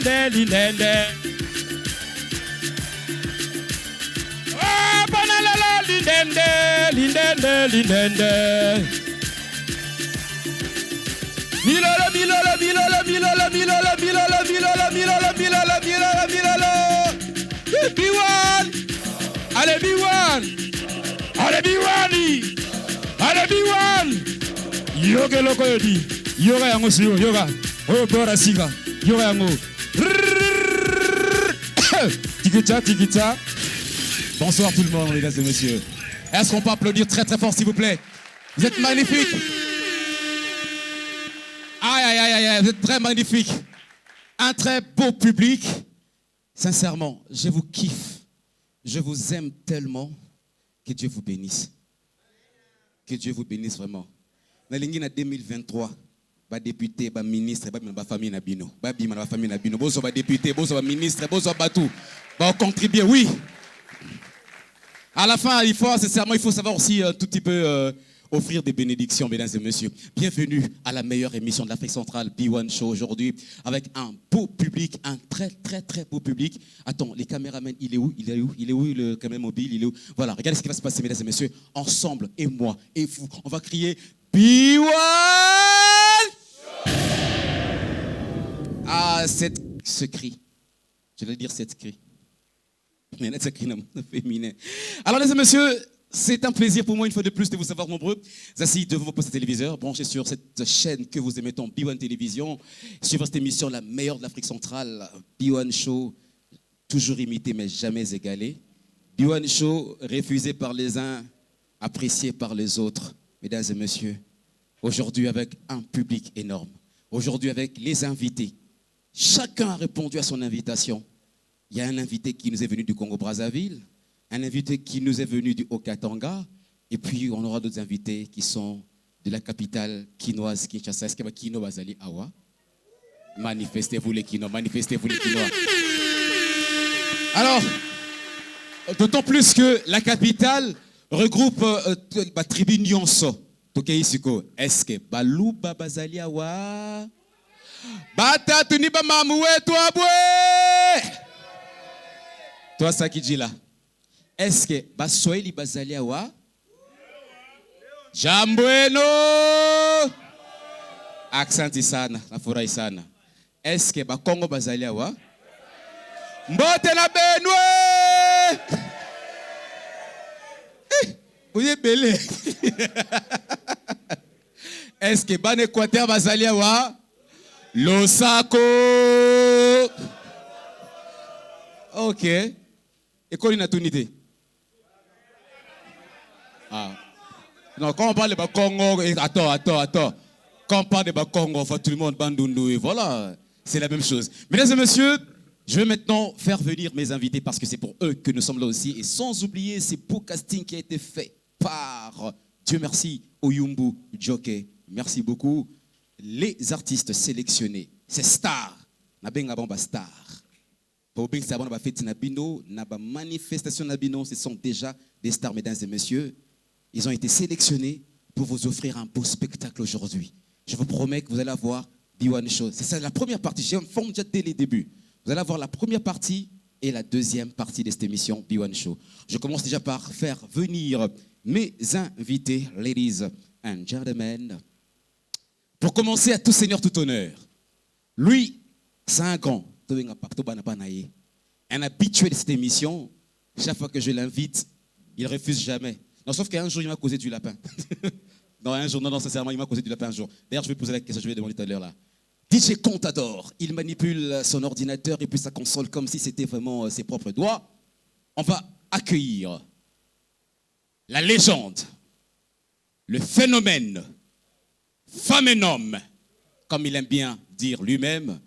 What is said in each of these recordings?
lindende. Oh, banalala, lindende. Milolo. B1. Allez, B1. Allez, B1. Yoga loko yodi. Yoga yango siyo, yoga. Oh, bora siga. Yoga yango. Tikita. Bonsoir tout le monde, mesdames et messieurs. Est-ce qu'on peut applaudir très très fort, s'il vous plaît? Vous êtes magnifiques. Aïe, vous êtes très magnifiques. Un très beau public. Sincèrement, je vous kiffe. Je vous aime tellement. Que Dieu vous bénisse. Que Dieu vous bénisse vraiment. Dans l'année 2023, les députés, les ministres, les familles Nabino. Les familles Nabino. Les députés, les ministres, les bateaux. Ils contribuer, oui. À la fin, il faut savoir aussi un tout petit peu offrir des bénédictions, mesdames et messieurs. Bienvenue à la meilleure émission de l'Afrique centrale, B1 Show aujourd'hui, avec un beau public, un très très très beau public. Attends, les caméramans, il est où le caméra mobile, il est où? Voilà, regardez ce qui va se passer, mesdames et messieurs. Ensemble, et moi, et vous, on va crier B1 Show. Ah, ce cri. Je vais dire cette cri. Alors, mesdames et messieurs, c'est un plaisir pour moi, une fois de plus, de vous savoir nombreux assis devant vos postes téléviseurs, branchés sur cette chaîne que vous aimez tant, B1 Télévision, suivant cette émission, la meilleure de l'Afrique centrale, B1 Show, toujours imité mais jamais égalé. B1 Show, refusé par les uns, apprécié par les autres. Mesdames et messieurs, aujourd'hui avec un public énorme, aujourd'hui avec les invités, chacun a répondu à son invitation. Il y a un invité qui nous est venu du Congo-Brazzaville, un invité qui nous est venu du Haut-Katanga, et puis on aura d'autres invités qui sont de la capitale quinoise, Kinshasa. Est-ce qu'il y a Kino Bazali Awa? Manifestez-vous les Kinois, manifestez-vous les Kinois. Alors, d'autant plus que la capitale regroupe la tribu Nyonso. Est-ce que Balou Babazali Awa? Bata Tuniba Mamoué, toi boué! Toi, ça qui dit là. Est-ce que Baswahili Bazali Awa? Jambueno! Accent sana, nafurahi sana. Est-ce que Bakongo Bazali Awa? Mbote na Benue! Vous êtes belé. Est-ce que Ban Équateur Bazali Awa? Losako! Ok. Et quoi, il a une idée? Ah. Non, quand on parle de Congo, attends. Quand on parle de Congo, tout le monde bandundu, et voilà, c'est la même chose. Mesdames et messieurs, je vais maintenant faire venir mes invités parce que c'est pour eux que nous sommes là aussi. Et sans oublier ce beau casting qui a été fait par, Dieu merci, Oyumbu Joke. Merci beaucoup. Les artistes sélectionnés, c'est stars. Nabenga Bamba star. Pour bien savoir, on fait Nabino, Naba manifestation Nabino, ce sont déjà des stars, mesdames et messieurs. Ils ont été sélectionnés pour vous offrir un beau spectacle aujourd'hui. Je vous promets que vous allez avoir B1 Show. C'est ça la première partie. J'ai informé déjà dès les débuts. Vous allez avoir la première partie et la deuxième partie de cette émission B1 Show. Je commence déjà par faire venir mes invités, ladies and gentlemen. Pour commencer, à tout seigneur, tout honneur. Lui, c'est un grand. Un habitué de cette émission, chaque fois que je l'invite, il refuse jamais. Non, sauf qu'un jour, il m'a causé du lapin. Non, sincèrement, il m'a causé du lapin un jour. D'ailleurs, je vais poser la question, je vais demander tout à l'heure là. DJ Contador, il manipule son ordinateur et puis sa console comme si c'était vraiment ses propres doigts. On va accueillir la légende, le phénomène, phénomène, comme il aime bien dire lui-même.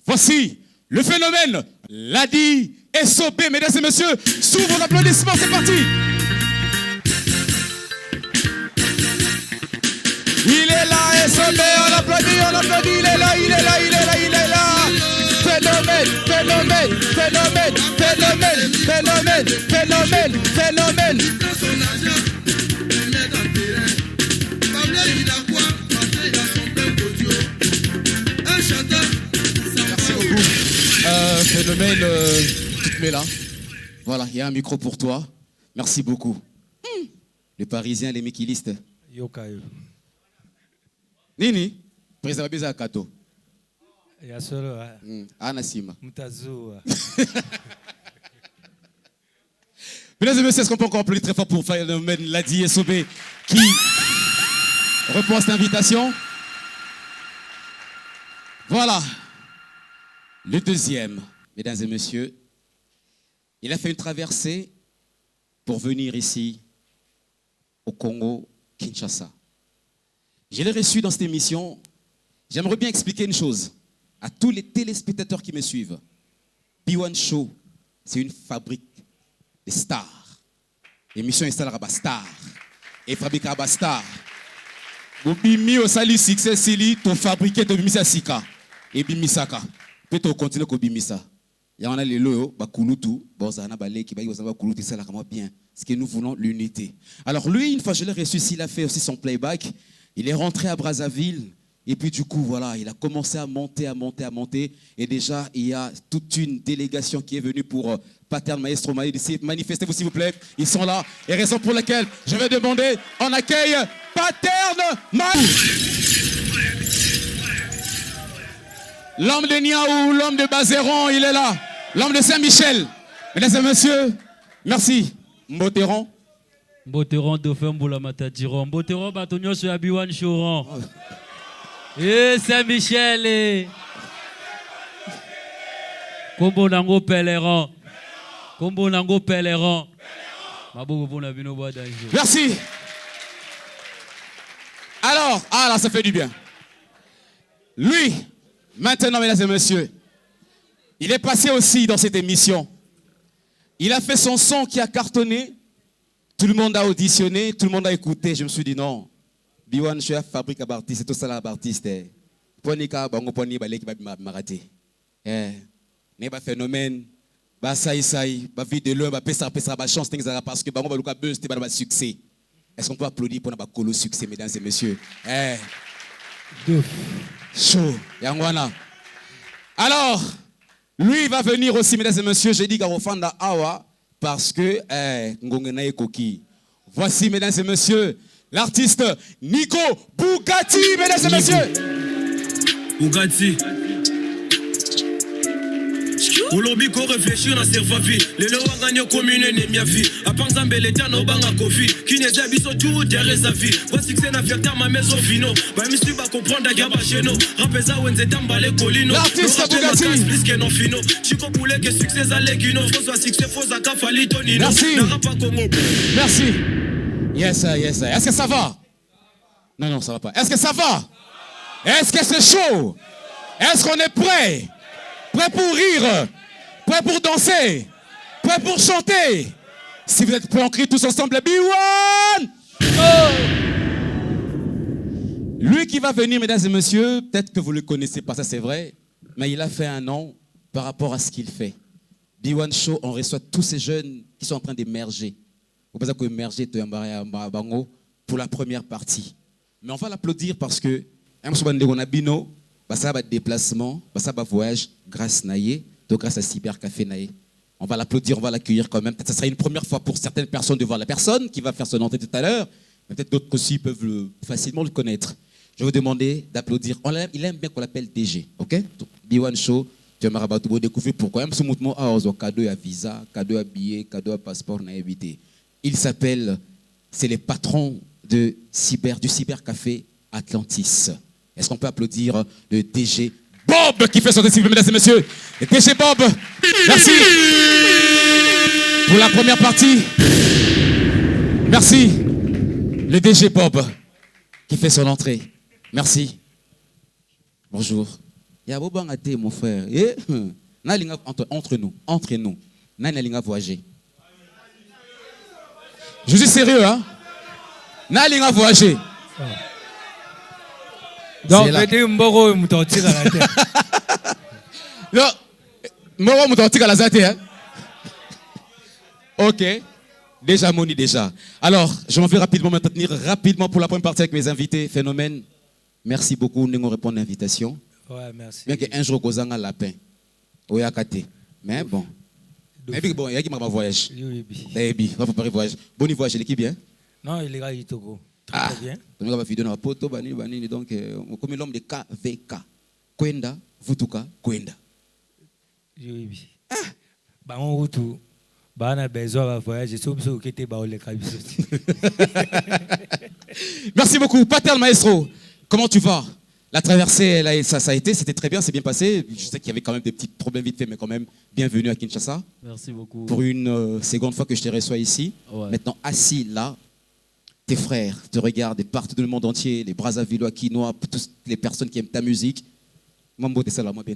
Voici le phénomène, Ladi SOB, mesdames et messieurs, sous vos applaudissements, c'est parti. Il est là, SOB, on applaudit, il est là. Phénomène. Phénomène, tu te mets là. Voilà, il y a un micro pour toi. Merci beaucoup. Les Parisiens, les mikilistes. Yokayo. Nini? Président Beza Kato. Yasolo. Anasima. Mutazoua. Mesdames et messieurs, est-ce qu'on peut encore applaudir très fort pour Phénomène Ladi et Sobé qui répond à cette invitation? Voilà. Le deuxième, mesdames et messieurs, il a fait une traversée pour venir ici au Congo, Kinshasa. Je l'ai reçu dans cette émission. J'aimerais bien expliquer une chose à tous les téléspectateurs qui me suivent. B1 Show, c'est une fabrique de stars. L'émission installe à star et fabrique à star. Bimi au sali succès sili to fabriquer to bimisa sika et bimisaka. Peut-être continuer ko bimisa. Il y en a les loyo ba kulutu, bozana ba leki ba yozana ba kulutu ça là comment bien. Ce que nous voulons l'unité. Alors lui une fois je l'ai reçu, il a fait aussi son playback. Il est rentré à Brazzaville. Et puis du coup, voilà, il a commencé à monter. Et déjà, il y a toute une délégation qui est venue pour Pattern Maestro Maï. Manifestez-vous s'il vous plaît. Ils sont là. Et raison pour laquelle je vais demander, on accueille Pattern Maï. L'homme de Niaou, l'homme de Bazéron, il est là. L'homme de Saint-Michel. Mesdames et messieurs, merci. Mboteron. Mboteron Dauphin Mboulamata Diron. Mboteron Batonio sur B1 Show. Eh Saint-Michel et Kombo Nango Pèlerin. Kombo Nango Pèlerin. Merci. Alors, là ça fait du bien. Lui, maintenant mesdames et messieurs, il est passé aussi dans cette émission. Il a fait son son qui a cartonné. Tout le monde a auditionné, tout le monde a écouté. Je me suis dit non. B1 Show fabrique à Bartis, c'est tout ça là Bartis. Ponika bango poni baleki ba marate. Ne ba phénomène, ba sai ba vidéo, ba pesa ba chance parce que bango ba luka buzz te ba succès. Est-ce qu'on peut applaudir pour na colo succès mesdames et messieurs? Chaud, yangwana. Alors, lui va venir aussi mesdames et messieurs, j'ai dit Garofanda Awa parce que ngongena ekoki. Voici mesdames et messieurs l'artiste Nico Bugatti, mesdames et messieurs. Bugatti. Olobi ko réfléchir na cerveau vie. Les lois gagnent commune ne mia vie. A penser belle état no banga kofi. Qui ne zabi so tout derrière sa vie. Moi succès na fierté ma maison fino. Ba mi suis ba comprendre gaba chez nous. Rapeza wenze tambale colino. L'artiste Bugatti. Plus que non fino. Chico boule que succès à l'éguino. Faut succès faut za ka fali tonino. Merci. Na rapa Congo. Merci. Yes, yes. Est-ce que ça va? Non, ça va pas. Est-ce que ça va? Est-ce que c'est chaud? Est-ce qu'on est prêt? Prêt pour rire? Prêt pour danser? Prêt pour chanter? Si vous êtes prêts, on crie tous ensemble B1! Lui qui va venir, mesdames et messieurs, peut-être que vous ne le connaissez pas, ça c'est vrai, mais il a fait un nom par rapport à ce qu'il fait. B1 Show, on reçoit tous ces jeunes qui sont en train d'émerger. Vous pouvez dire émerger pour la première partie. Mais on va l'applaudir parce que on a bino, ça va déplacement, ça va voyage grâce Naye, donc grâce à Cybercafé Naye. On va l'applaudir, on va l'accueillir quand même. Peut-être que ce sera une première fois pour certaines personnes de voir la personne qui va faire son entrée tout à l'heure. Peut-être d'autres aussi peuvent facilement le connaître. Je vais vous demander d'applaudir. Il aime bien qu'on l'appelle DG, ok? B1 Show, tu vas me découvrir pourquoi. Même ce mouvement a cadeau à visa, cadeau à billet, cadeau à passeport, n'a évité. Il s'appelle, c'est les patrons du Cybercafé Atlantis. Est-ce qu'on peut applaudir le DG Bob qui fait son décision, mesdames et messieurs? Le DG Bob, merci pour la première partie. Merci. Le DG Bob qui fait son entrée. Merci. Bonjour. Il y a Bob Angate, mon frère. Entre nous. Nalinga voyager. Je suis sérieux, hein? Nalinga voyager. Donc, c'était Mboro Moutotika la tête. Non, Mboro Moutotika la tête, hein? Ok. Déjà, Moni, déjà. Alors, je m'en vais rapidement m'entretenir rapidement pour la première partie avec mes invités. Phénomène, merci beaucoup de nous répondre à l'invitation. Ouais, merci. Bien qu'un jour, Kozanga lapin. Oyakate. Mais bon. Mais bon, il y a qui m'a voyage. Oui. Baby, on va préparer voyage. Bon voyage, l'équipe bien. Non, il est là, il est Togo. Très bien. Donc, on va vidéo dans la poto, banini, donc, comme l'homme de KVK. Kwenda, Vutuka, Kwenda. Oui. Bah, on route tout. Bah, on a besoin de voyage. Je suis obligé de quitter le cabis. Merci beaucoup. Patel Maestro, comment tu vas? La traversée, ça a été, c'était très bien, c'est bien passé. Je sais qu'il y avait quand même des petits problèmes vite fait, mais quand même, bienvenue à Kinshasa. Merci beaucoup. Pour une seconde fois que je te reçois ici. Ouais. Maintenant, assis là, tes frères te regardent partout dans le monde entier, les Brazzavillois, Quinois, toutes les personnes qui aiment ta musique. Mambo, t'es ça là, moi, bien.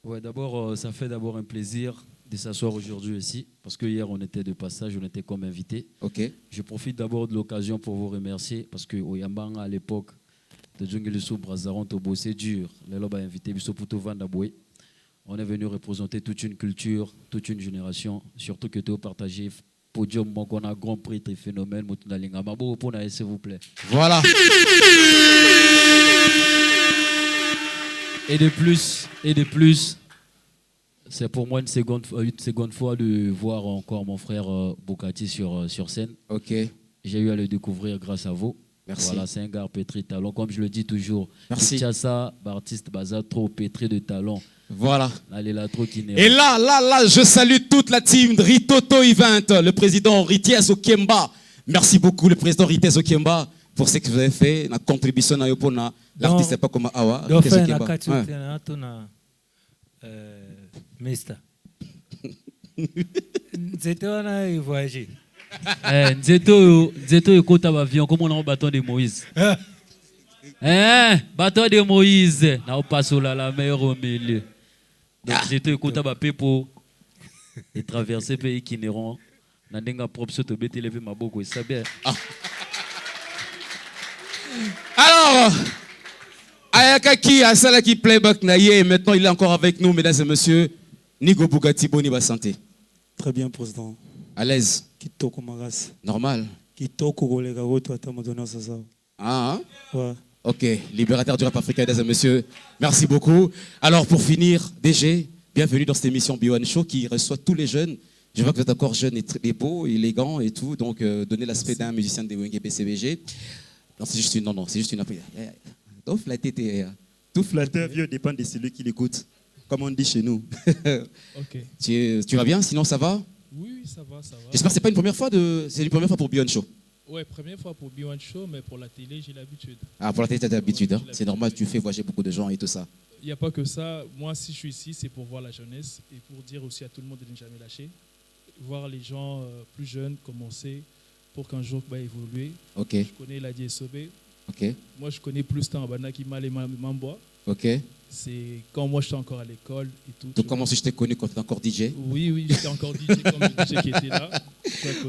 Ouais, d'abord, ça fait d'abord un plaisir de s'asseoir aujourd'hui ici, parce que hier on était de passage, on était comme invité. Ok. Je profite d'abord de l'occasion pour vous remercier, parce que au Yambanga à l'époque, de Djungeli sous Brazaron, au bossé dur, les lobes a invité Bissoputo Vandaboué. On est venu représenter toute une culture, toute une génération, surtout que tu as partagé podium, on a grand prix, très phénomène, s'il vous plaît. Voilà. Et de plus, c'est pour moi une seconde fois de voir encore mon frère Bokati sur scène. Ok. J'ai eu à le découvrir grâce à vous. Merci. Voilà, c'est un gars pétri de talent. Comme je le dis toujours, Merci. Kinshasa, artiste Baza, trop pétri de talent. Voilà. Allez là, trop qui Et là, je salue toute la team de Ritoto Event, le président Rities Okemba. Merci beaucoup, le président Rities Okemba, pour ce que vous avez fait, la contribution à Yopona. L'artiste n'est pas comme Awa. Dauphin, Mesta. C'était un voyagé. Nzeto écoute à avion, comme on a un bâton de Moïse. Bâton de Moïse. N'a pas sur la meilleure au milieu. Donc Nzeto écoute à Pépo et traverser pays qui n'iront. Nandenga propre sur te bête lever ma boko et ça bien. Alors, Ayakaki Asalaki Playback Naye, maintenant il est encore avec nous, mesdames et messieurs. Nigo Bugatti Boni va santé. Très bien, président. À l'aise. Kitoko Maras. Normal. Kitoko Golega Roto Atamadona Sasa. Ah, hein? Ouais. Ok, libérateur du rap africain, mesdames et messieurs. Merci beaucoup. Alors, pour finir, DG, bienvenue dans cette émission B1 Show qui reçoit tous les jeunes. Je vois que vous êtes encore jeune et beau, élégant et tout. Donc, donnez l'aspect d'un musicien de Wenge BCBG. Non, c'est juste une. Non, c'est juste une. Tout flatté, tout flatté, vieux, dépend de celui qui l'écoute. Comme on dit chez nous. Ok. Tu vas bien? Sinon, ça va? Oui, ça va. J'espère que c'est pas une première fois c'est une première fois pour B1 Show. Ouais, première fois pour B1 Show, mais pour la télé, j'ai l'habitude. Ah, pour la télé, t'as l'habitude. Ouais, Hein? C'est normal, tu fais voyager beaucoup de gens et tout ça. Il n'y a pas que ça. Moi, si je suis ici, c'est pour voir la jeunesse et pour dire aussi à tout le monde de ne jamais lâcher. Voir les gens plus jeunes commencer pour qu'un jour évoluer. Ok. Je connais la DSOB. Ok. Moi, je connais plus temps Banaki Mal et Mamboa. Ok. C'est quand moi, j'étais encore à l'école et tout. Donc, comment si je t'ai connu quand tu étais encore DJ? Oui, j'étais encore DJ comme le DJ qui était là.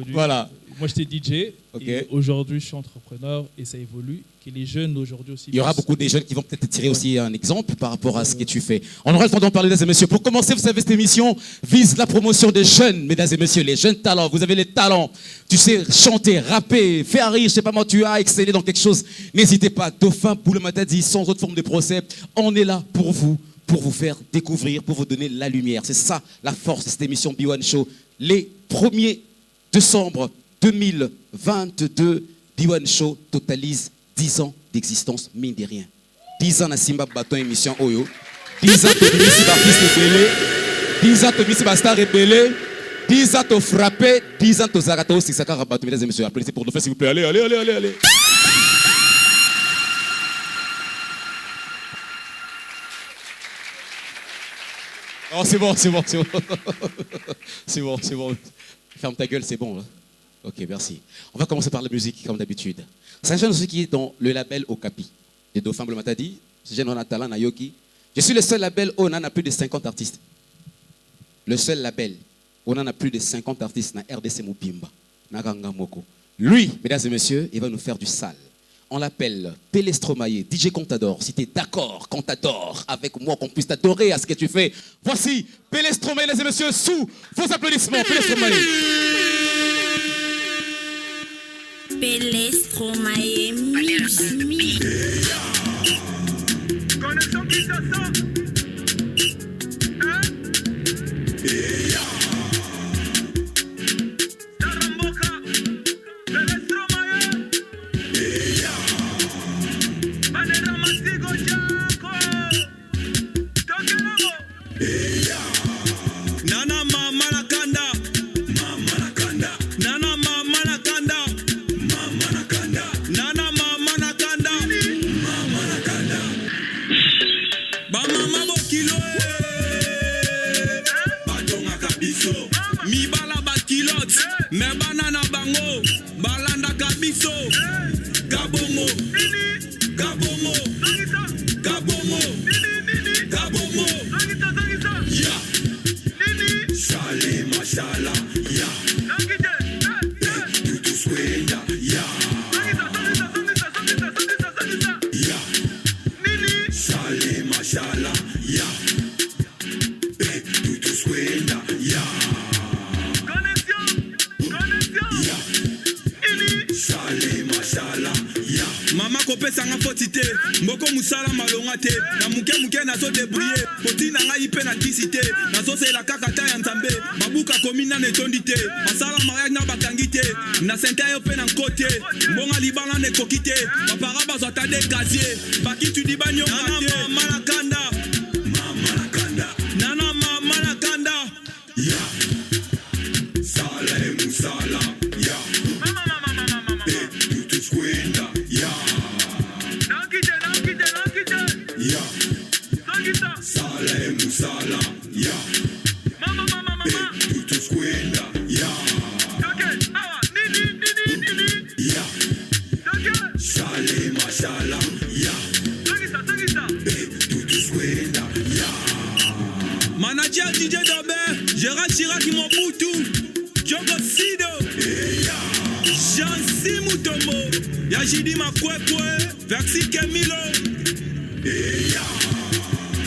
Voilà. Moi, j'étais DJ. Ok. Et aujourd'hui, je suis entrepreneur et ça évolue. Que les jeunes aujourd'hui aussi. Il y aura beaucoup de jeunes qui vont peut-être tirer aussi un exemple par rapport à ce que tu fais. On aura le temps d'en parler, mesdames et messieurs. Pour commencer, vous savez, cette émission vise la promotion des jeunes, mesdames et messieurs, les jeunes talents. Vous avez les talents. Tu sais chanter, rapper, faire rire, je sais pas moi, tu as excellé dans quelque chose. N'hésitez pas. Dauphin, Boule Matadi, sans autre forme de procès. On est là pour vous faire découvrir, pour vous donner la lumière. C'est ça la force de cette émission B1 Show. Les 1er décembre 2022, B1 Show totalise 10 ans d'existence, mine de rien. 10 ans na Simba Baton émission Oyo. 10 ans de Missy Baptiste Rebellé. 10 ans de Missy Basta Rebellé. 10 ans de frappé. 10 ans de Zarato Sixaka Rabato. Mesdames et messieurs, applaudissez pour nous faire, s'il vous plaît. Allez. Oh, c'est bon. C'est bon. Ferme ta gueule, c'est bon. Hein? Ok, merci. On va commencer par la musique, comme d'habitude. C'est un jeune aussi qui est dans le label Okapi. Les Dauphins Bleu Matadi. Ce jeune, on a talent, Nayoki. Je suis le seul label où on en a plus de 50 artistes. Le seul label où on en a plus de 50 artistes, na RDC Mubimba, na Ganga Moko. Lui, mesdames et messieurs, il va nous faire du sale. On l'appelle Pélé Stromae, DJ Contador. Si tu es d'accord, Contador, avec moi, qu'on puisse t'adorer à ce que tu fais. Voici Pélé Stromae, mesdames et messieurs, sous vos applaudissements. Pélé Stromae. Pélé Stromae, Connaissons qui ça sent? Hein? kilo batongaka biso mibala bakilote me banana bango balandaka biso gabongo gabongo gabongo gabongo ya shale mashala ya tutu swenda ya ya shale mashala ya tutu swenda ya shale mashala ya mama kopesanga foti te mboko musala malonga te na muke muke nazo débrouiller poti na ngai mpe na kisi te nazosela kaka ta ya nzambe mabuka komi na netondi te masala mariage na bakangi te na sente yo mpe na nko te mbonga libala na ekoki te bapara bazwa ta de gazier bakitudi banyonga te mama na kanda nana mama na kanda ya sala e musala ya tutu skwenda ya ya sala e musala ya tutu skwenda ya ya shale mashala ya tutu skwenda ya manager DJ Dobe Gérard Chirac Mobutu Jogo Sido Jansi Mutombo Yajidi Makwekwe Versi Kemilo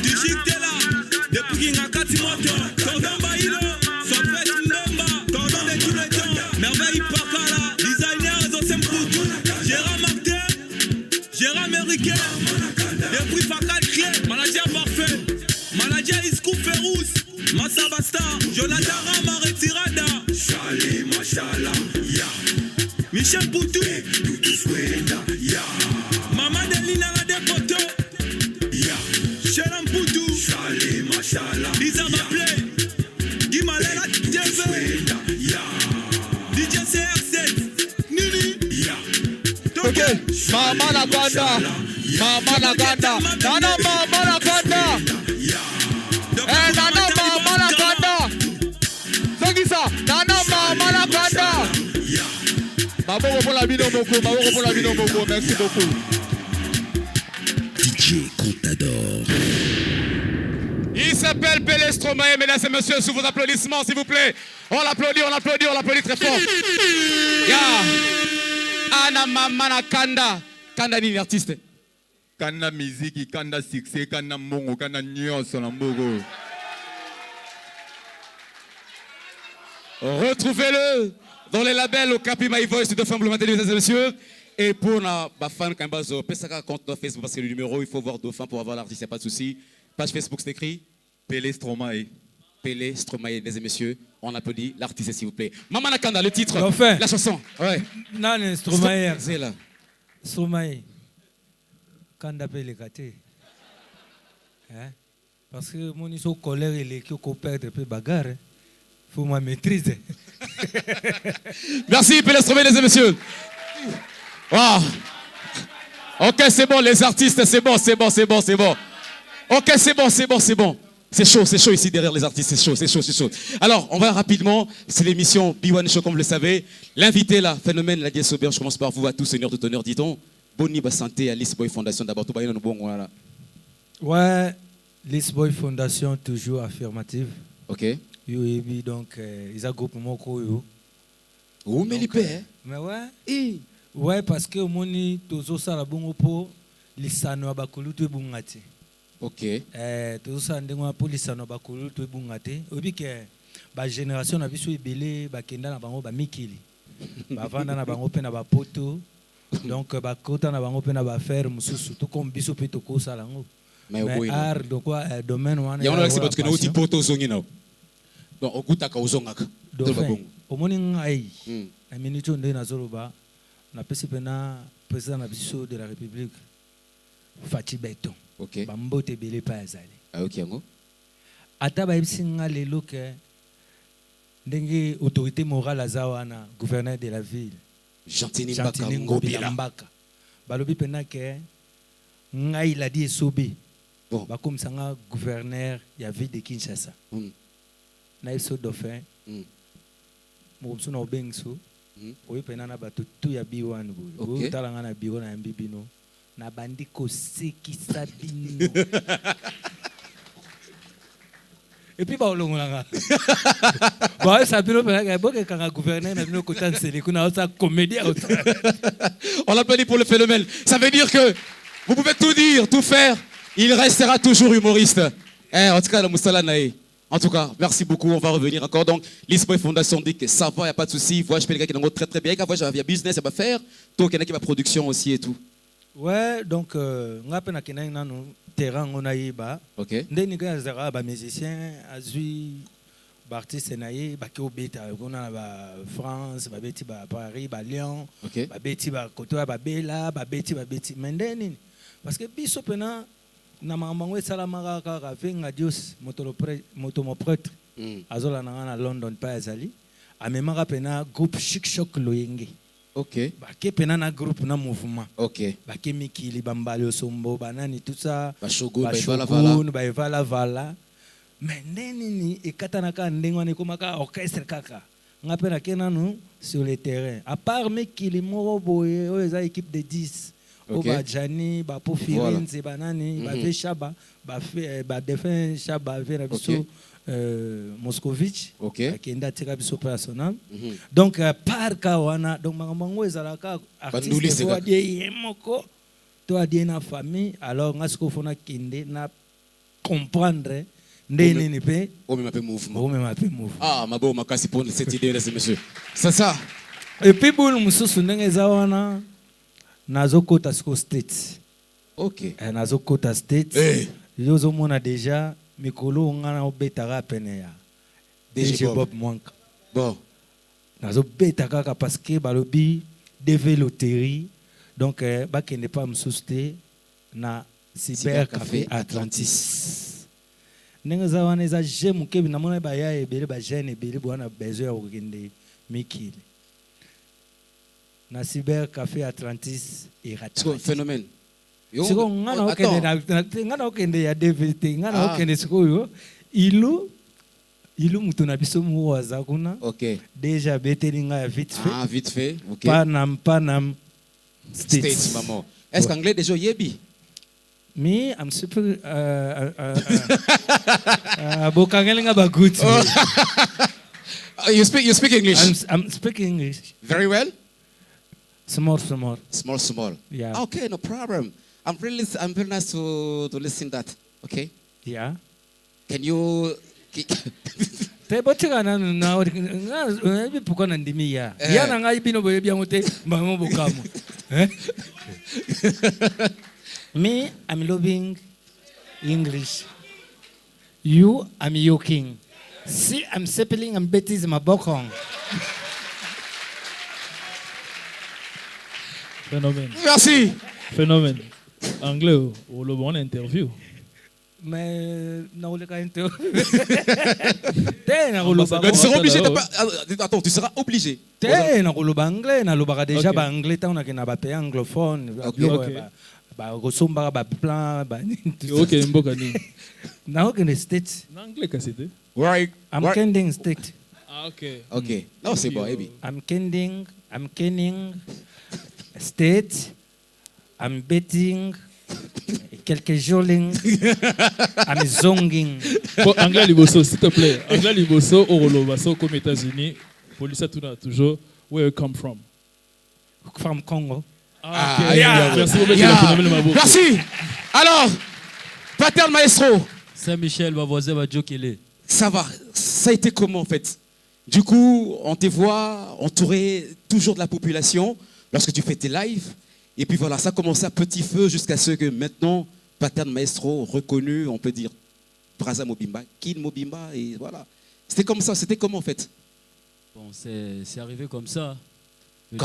Tijitela Depuis Kingakati Moto Cordon Bailo Sofet Ndemba Cordon de tous les temps Merveille Pakala Designer Zosem Poutou Gérard Martin Gérard Américain Depuis Fakal Clé Manager Parfait Manager Iskou Ferous Massabasta Jonathan Rama Retirada Shale Mashala Ya Michel Poutou Tutu Swenda Ya Mama Delina la Depoto Ya Shelam Poutou Shale Mashala Lisa Maple Gimalela TV Ya DJ CR7 Nini Ya Ok, Mama la Ganda Mama la Ganda Nana Mama la Ganda Nana Mama la Ganda Sogisa Nana Mama la Ganda Maboko pour la bino moko, Maboko pour la bino moko, merci beaucoup. DJ Contador. Il s'appelle Pélé Stromae, mesdames et messieurs, sous vos applaudissements, s'il vous plaît. On l'applaudit très fort. Ya Ana Mama Kanda. Kanda ni l'artiste. Kanda musique, Kanda succès, Kanda mongo, Kanda nyonso na mbogo. Retrouvez-le dans les labels au Capi My Voice de Femme Bleu, mesdames et messieurs. Et pour la fan Kambazo, Pesaka compte dans Facebook parce que le numéro, il faut voir Dauphin pour avoir l'artiste, il n'y a pas de souci. Page Facebook, c'est écrit Pélé Stromae. Pélé Stromae, mesdames et messieurs. On applaudit l'artiste, s'il vous plaît. Mama Nakanda, le titre, Dauphin. la chanson. Ouais. Non, Stromae. C'est là. Stromae. Kanda Pélé Kate. Hein? Parce que mon iso colère et les qui coopèrent depuis bagarre. Faut ma maîtrise. Merci, Pélé Stromae, mesdames et messieurs. Wow. Ok, c'est bon, les artistes, c'est bon. Ok, c'est bon. C'est chaud ici derrière les artistes, c'est chaud. Alors, on va rapidement, c'est l'émission B1 Show, comme vous le savez. L'invité là, phénomène, la Dieu Aubert, je commence par vous, à tous, seigneur de honneur, dit-on. Boni ba santé à Lisboy Fondation, d'abord, tout le bon, voilà. Ouais, Lisboy Fondation, toujours affirmative. Ok. Oui, donc, ils ont groupé mon courrier. Où mais les pères? Mais ouais. Ouais, parce que mon tozo sala bongo po lisano abakulu to bungati. Ok. Tozo sala ndengo po lisano abakulu to bungati. Obi ke ba génération na biso ebele ba kenda na bango ba mikili. Ba vanda na bango pe na ba poto. Donc ba kota na bango pe na ba faire mususu to comme biso pe to ko sala ngo. Mais art donc quoi domaine wana. Ya on a parce que na uti poto zongi na. Donc okutaka uzongaka. Omoni ngai. Na minute nde na zoloba. Na pena président na biso de la République Fati Beton. OK. Bambote belé pa ezali. Ah OK yango. Ata ba bisinga lelo ke ndenge autorité morale azawana gouverneur de la ville. Gentini Mbaka. Balobi pena ke ngai la di esobe Bon. bakomisanga gouverneur ya ville de Kinshasa. Na biso dauphin. Mokomso na obengso. Oyo pena na bato tu ya biwan boy. Oyo talanga na biro na mbibino. Na bandi kosekisa bino. Et puis ba olongolanga. Ba ça bino pena boke kanga gouverneur na bino kotanseli kuna sa comédie. On l'applaudit pour le phénomène. Ça veut dire que vous pouvez tout dire, tout faire. Il restera toujours humoriste. En tout cas, la Moussala Nae. En tout cas, merci beaucoup. On va revenir encore. Donc, l'Ispoy Fondation dit que ça va, il n'y a pas de souci. Voilà, je peux les gars qui sont très très bien. Quand il y a business, il y a faire. Donc, il y en a qui va production aussi et tout. Ouais, donc, on a un terrain, on a eu. Ok. Nous avons des musiciens, des artistes, des on a France, Paris, Lyon, Bella, parce que biso pena na mamango salamaka kaka venga Dios motomo prêtre azola na London pa azali amemaka pena groupe Chic Choc Loyenge. OK. Ba ke pena na groupe na mouvement. OK. Ba ke mikili bambali sombo banani tout ça. Ba shogun ba evala vala. Mais neni ekatana ka ndengwana komaka orchestre kaka. Nga pena kenanu sur le terrain. À part mikili moko boye o eza équipe de 10. Oba Jani, ba Pofirin, c'est banani, ba fait Chaba, ba défunt Chaba vers biso Moscovitch, qui est tika biso personnel. Donc par kawana, donc mango ezalaka artiste to adie yemoko, to adie na famille, alors ngasko fona kinde na comprendre ndene ni pe o me mouvement. O me mouvement. Ah, mabo makasi pour cette idée là, monsieur. C'est ça. Et puis boul mususu ndenge zawana Nazokota State. Ok. Nazokota State. Yozo mona déjà mikolo ngana obetaka peneya. DJ Bob Mwanka. Bon. Nazobetaka parce que balobi deve loterie. Donc bakende pa msuste na Cyber Café Atlantis. Ndenge zawana eza jemu kebi na mona ba ya ebele ba jeune ebele bwana besoin ya kokende mikili. Na Cyber Café Atlantis c'est un phénomène. Siko ngana okende ya DVT ngana okende siko ilu mutu na biso mu waza kuna. OK. Déjà betelinga ya vite fait. Ah, vite fait. OK. Panam States maman. Est-ce qu'anglais déjà yebi? Me, I'm super bokangelinga ba good. You speak English? I'm speaking English. Very well? Small. Yeah. Okay, no problem. I'm very nice to listen that. Okay. Yeah. Can you? Te botika na pourquoi na ndimi ya. Ya na ngai bino boye bien mote bango bokamo. Me, I'm loving English. You, I'm yoking. See, I'm seppeling and Betty's my bokong. Phénomène. Merci. Phénomène. Anglais, ou le bon interview. Mais non, le cas interview. Tu seras obligé de pas. Attends, tu seras obligé. T'es na le anglais, na le bara déjà ba anglais, t'as on a que na ba pays anglophone. Ba gosomba ba plan ba. Ok, mbokani. Na ok ne state. Na anglais ka c'était. Right. I'm kending state. Ah ok. Ok. Non, c'est bon, Ebi. I'm kending state. I'm betting. Quelques joling. I'm zonging. Anglais liboso, s'il te plaît. Anglais liboso, orolobaso, comme États-Unis. Police a toujours. Where you come from? From Congo. Ah, yeah. Merci beaucoup. Merci. Alors, Pater Maestro. Saint-Michel, ma voisine, ma Jokele. Ça va. Ça a été comment en fait? Du coup, on te voit entouré toujours de la population lorsque tu fais tes lives. Et puis voilà, ça a commencé à petit feu jusqu'à ce que maintenant, Pater Maestro, reconnu, on peut dire, Braza Mobimba, Kin Mobimba, et voilà. C'était comme ça, c'était comment en fait? Bon, c'est arrivé comme ça. Le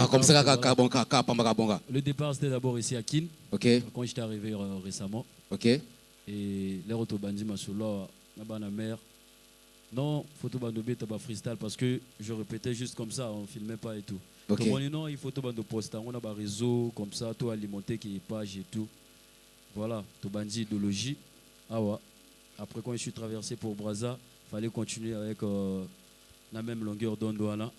départ, c'était d'abord ici à Kin. Ok. Quand j'étais arrivé récemment. Ok. Et les Rotobandi Masolo, la mer. Non, photo bandobé, t'as pas freestyle parce que je répétais juste comme ça, on filmait pas et tout. Ok. Donc non, il faut tout bando poster, on a un réseau comme ça, tout alimenté qui est page et tout. Voilà, tout bandi idéologie. Ah ouais. Après, quand je suis traversé pour Brazza, il fallait continuer avec la même longueur d'onde. Voilà.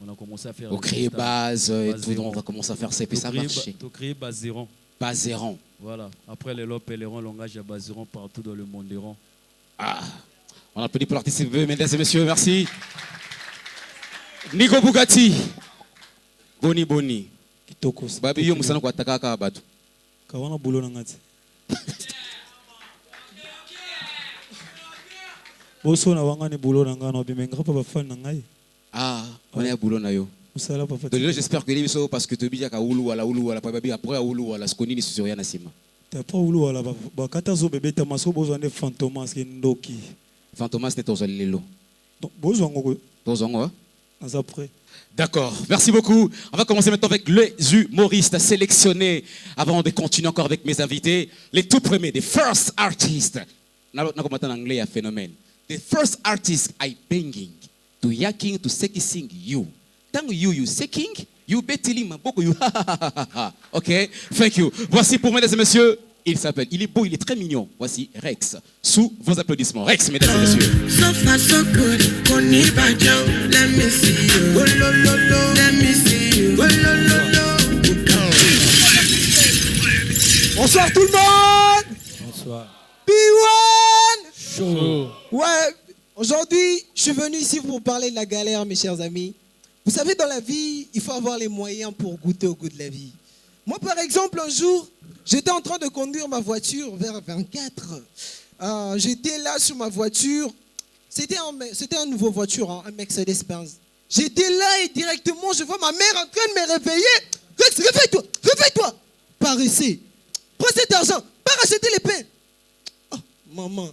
On a commencé à faire. Au créer base et tout, donc on va commencer à faire ça et puis ça marche. Tu créer Bazeron. Bazeron. Voilà. Après les lopes et les ronds, langage à Bazeron partout dans le monde des ronds. Ah, on applaudit pour l'artiste, mesdames et messieurs, merci. Nico Bugatti. Boni Boni. Kitoko. Babi yo musana kwa takaka abatu. Kawana boulot na ngati. Boso na wanga ni boulot na ngano bimenga pa ba fan na ngai. Ah, on est à boulot na yo. Musala pa Donc là, j'espère que l'émission parce que tu dis ka ulu wala pa babi après ulu wala skoni ni sur yana sima. T'as pas ulu wala ba kata zo bébé ta maso bozo ne fantomas ki ndoki. Fantomas ne tozo lelo. Donc bozo ngo tozo ngo. Après. D'accord, merci beaucoup. On va commencer maintenant avec les humoristes sélectionnés. Avant de continuer encore avec mes invités, les tout premiers, les first artists. On en anglais un phénomène. The first artist I banging to yaking to sing you. Tant you seeking, you betiling maboko you. Ok, thank you. Voici pour mesdames et messieurs, il s'appelle, il est beau, il est très mignon. Voici Rex. Sous vos applaudissements. Rex, mesdames et messieurs. So far so good, Koni Bajo, let me see you. Oh lo lo lo, let me see you. Oh lo lo lo. Bonsoir tout le monde. Bonsoir. B1 Chaud. Ouais, aujourd'hui, je suis venu ici pour vous parler de la galère, mes chers amis. Vous savez, dans la vie, il faut avoir les moyens pour goûter au goût de la vie. Moi, par exemple, un jour, j'étais en train de conduire ma voiture vers 24. J'étais là sur ma voiture. C'était un nouveau voiture, hein, un Mercedes-Benz. J'étais là et directement, je vois ma mère en train de me réveiller. Rex, réveille-toi, réveille-toi. Paressez. Prends cet argent, pars acheter les pains. Oh, maman,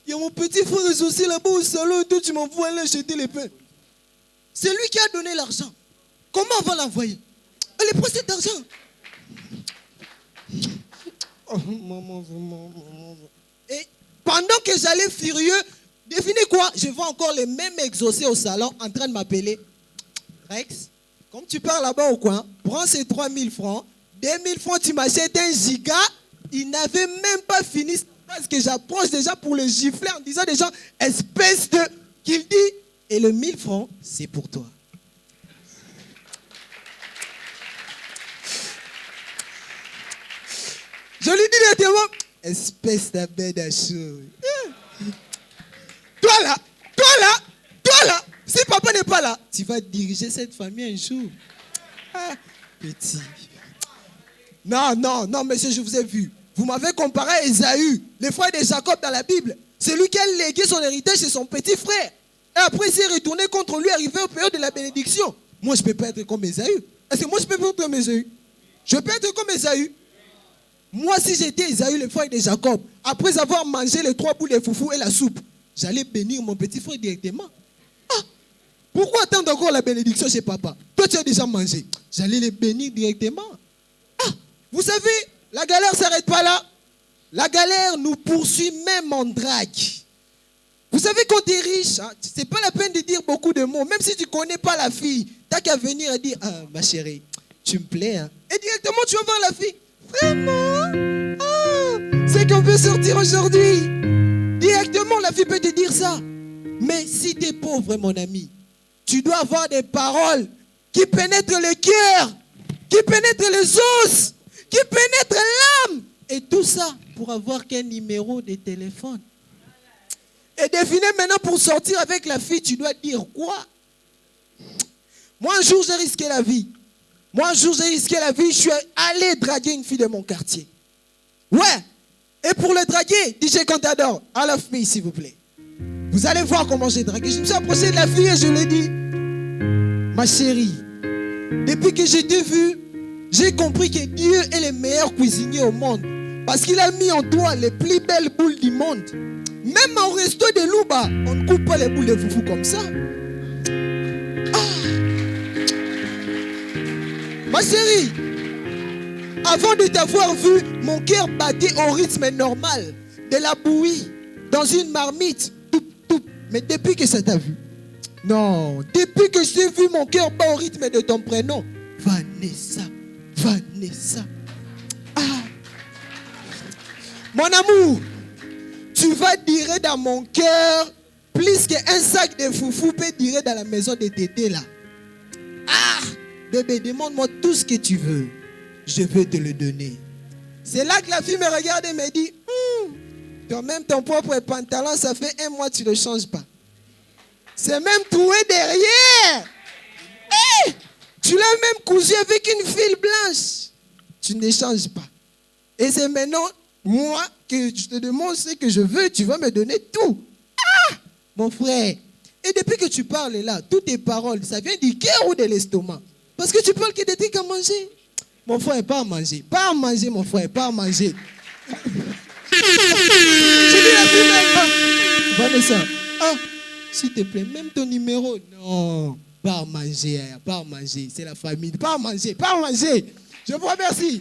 il y a mon petit frère aussi là-bas au salon et toi, tu m'envoies aller acheter les pains. C'est lui qui a donné l'argent. Comment on va l'envoyer? Allez, prends cet argent. Oh, maman, vraiment. Et pendant que j'allais furieux, devinez quoi? Je vois encore les mêmes exaucés au salon en train de m'appeler. Rex, comme tu pars là-bas au coin, prends ces 3000 francs. 2000 francs, tu m'achètes un giga. Il n'avait même pas fini parce que j'approche déjà pour le gifler en disant déjà, espèce de... qu'il dit, et le 1000 francs, c'est pour toi. Je lui dis directement, espèce d'abbé d'achou. Toi là, si papa n'est pas là, tu vas diriger cette famille un jour. Ah, petit. Non, monsieur, je vous ai vu. Vous m'avez comparé à Ésaü, le frère de Jacob dans la Bible. C'est lui qui a légué son héritage chez son petit frère. Et après, il s'est retourné contre lui, arrivé au période de la bénédiction. Moi, je ne peux pas être comme Ésaü. Est-ce que moi, je peux pas être comme Ésaü? Je peux être comme Ésaü. Moi, si j'étais Ésaü, le frère de Jacob, après avoir mangé les 3 boules de foufou et la soupe, j'allais bénir mon petit frère directement. Ah, pourquoi attendre encore la bénédiction chez papa? Toi, tu as déjà mangé. J'allais les bénir directement. Ah, vous savez, la galère ne s'arrête pas là. La galère nous poursuit même en drague. Vous savez, quand tu es riche, hein, ce n'est pas la peine de dire beaucoup de mots. Même si tu ne connais pas la fille, tu n'as qu'à venir et dire, ah, ma chérie, tu me plais. Hein. Et directement, tu vas voir la fille. Vraiment? Ah, c'est qu'on peut sortir aujourd'hui. Directement, la fille peut te dire ça. Mais si tu es pauvre, mon ami, tu dois avoir des paroles qui pénètrent le cœur, qui pénètrent les os, qui pénètrent l'âme. Et tout ça pour avoir qu'un numéro de téléphone. Et devinez maintenant, pour sortir avec la fille, tu dois dire quoi? Moi, un jour, j'ai risqué la vie. Je suis allé draguer une fille de mon quartier. Ouais. Et pour le draguer, DJ Contador, à la fille, s'il vous plaît. Vous allez voir comment j'ai dragué. Je me suis approché de la fille et je lui ai dit, ma chérie, depuis que je t'ai vue, j'ai compris que Dieu est le meilleur cuisinier au monde. Parce qu'il a mis en toi les plus belles boules du monde. Même au resto de Louba, on ne coupe pas les boules de foufou comme ça. Ah. Ma chérie, avant de t'avoir vu, mon cœur battait au rythme normal de la bouillie dans une marmite. Mais depuis que ça t'a vu, non, depuis que je t'ai vu, mon cœur bat au rythme de ton prénom. Vanessa. Ah. Mon amour, tu vas durer dans mon cœur plus qu'un sac de foufou peut durer dans la maison de Tété là. Ah, bébé, demande-moi tout ce que tu veux. Je veux te le donner. C'est là que la fille me regarde et me dit, toi-même ton propre pantalon, ça fait 1 mois, tu ne le changes pas. C'est même troué derrière. Hey, tu l'as même cousu avec une file blanche. Tu ne changes pas. Et c'est maintenant, moi, que je te demande ce que je veux, tu vas me donner tout. Ah, mon frère. Et depuis que tu parles là, toutes tes paroles, ça vient du cœur ou de l'estomac? Parce que tu parles que des trucs à manger. Mon frère, pas à manger. Pas à manger, mon frère, pas à manger. Tu dis la fille, mec. Vanessa, s'il te plaît, même ton numéro. Non, pas à manger, pas à manger. C'est la famille. Pas à manger, pas à manger. Je vous remercie.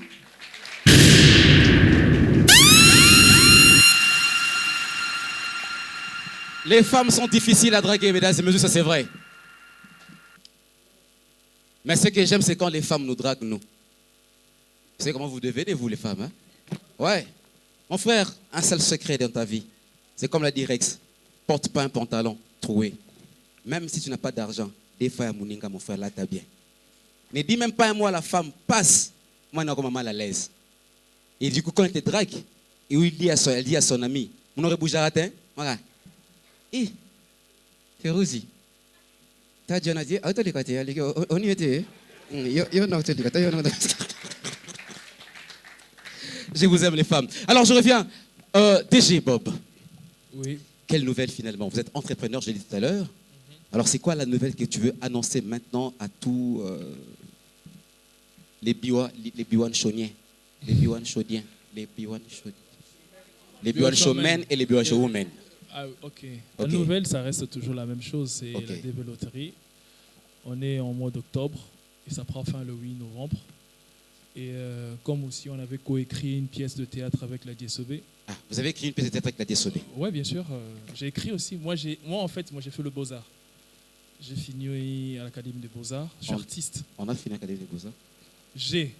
Les femmes sont difficiles à draguer, mesdames et messieurs, ça c'est vrai. Mais ce que j'aime, c'est quand les femmes nous draguent, nous. Vous savez comment vous devenez, vous, les femmes, hein? Ouais. Mon frère, un seul secret dans ta vie. C'est comme l'a dit Rex. Porte pas un pantalon troué. Même si tu n'as pas d'argent, des fois, à Mouninga, mon frère, là, t'as bien. Ne dis même pas un mot à la femme, passe. Moi, je suis mal à l'aise. Et du coup, quand elle te drague, et où elle dit à son ami, on aurait bougé à rater, voilà. Eh, c'est Rosie. T'as dit, on a dit, on y était. Je vous aime, les femmes. Alors, je reviens. DG Bob. Oui. Quelle nouvelle finalement? Vous êtes entrepreneur, je l'ai dit tout à l'heure. Alors, c'est quoi la nouvelle que tu veux annoncer maintenant à tous les Biwan Chauniens, les Biwan Chaudiens, les Biwan Showmen et les Biwan Showwomen? Ah, ok. La nouvelle, ça reste toujours la même chose, c'est la développerie. On est en mois d'octobre et ça prend fin le 8 novembre. Et comme aussi on avait coécrit une pièce de théâtre avec la DSOB. Ah, vous avez écrit une pièce de théâtre avec la DSOB? Oui, bien sûr. J'ai écrit aussi. Moi, j'ai fait le Beaux-Arts. J'ai fini à l'Académie des Beaux-Arts. Je suis artiste. On a fini à l'Académie des Beaux-Arts? J'ai.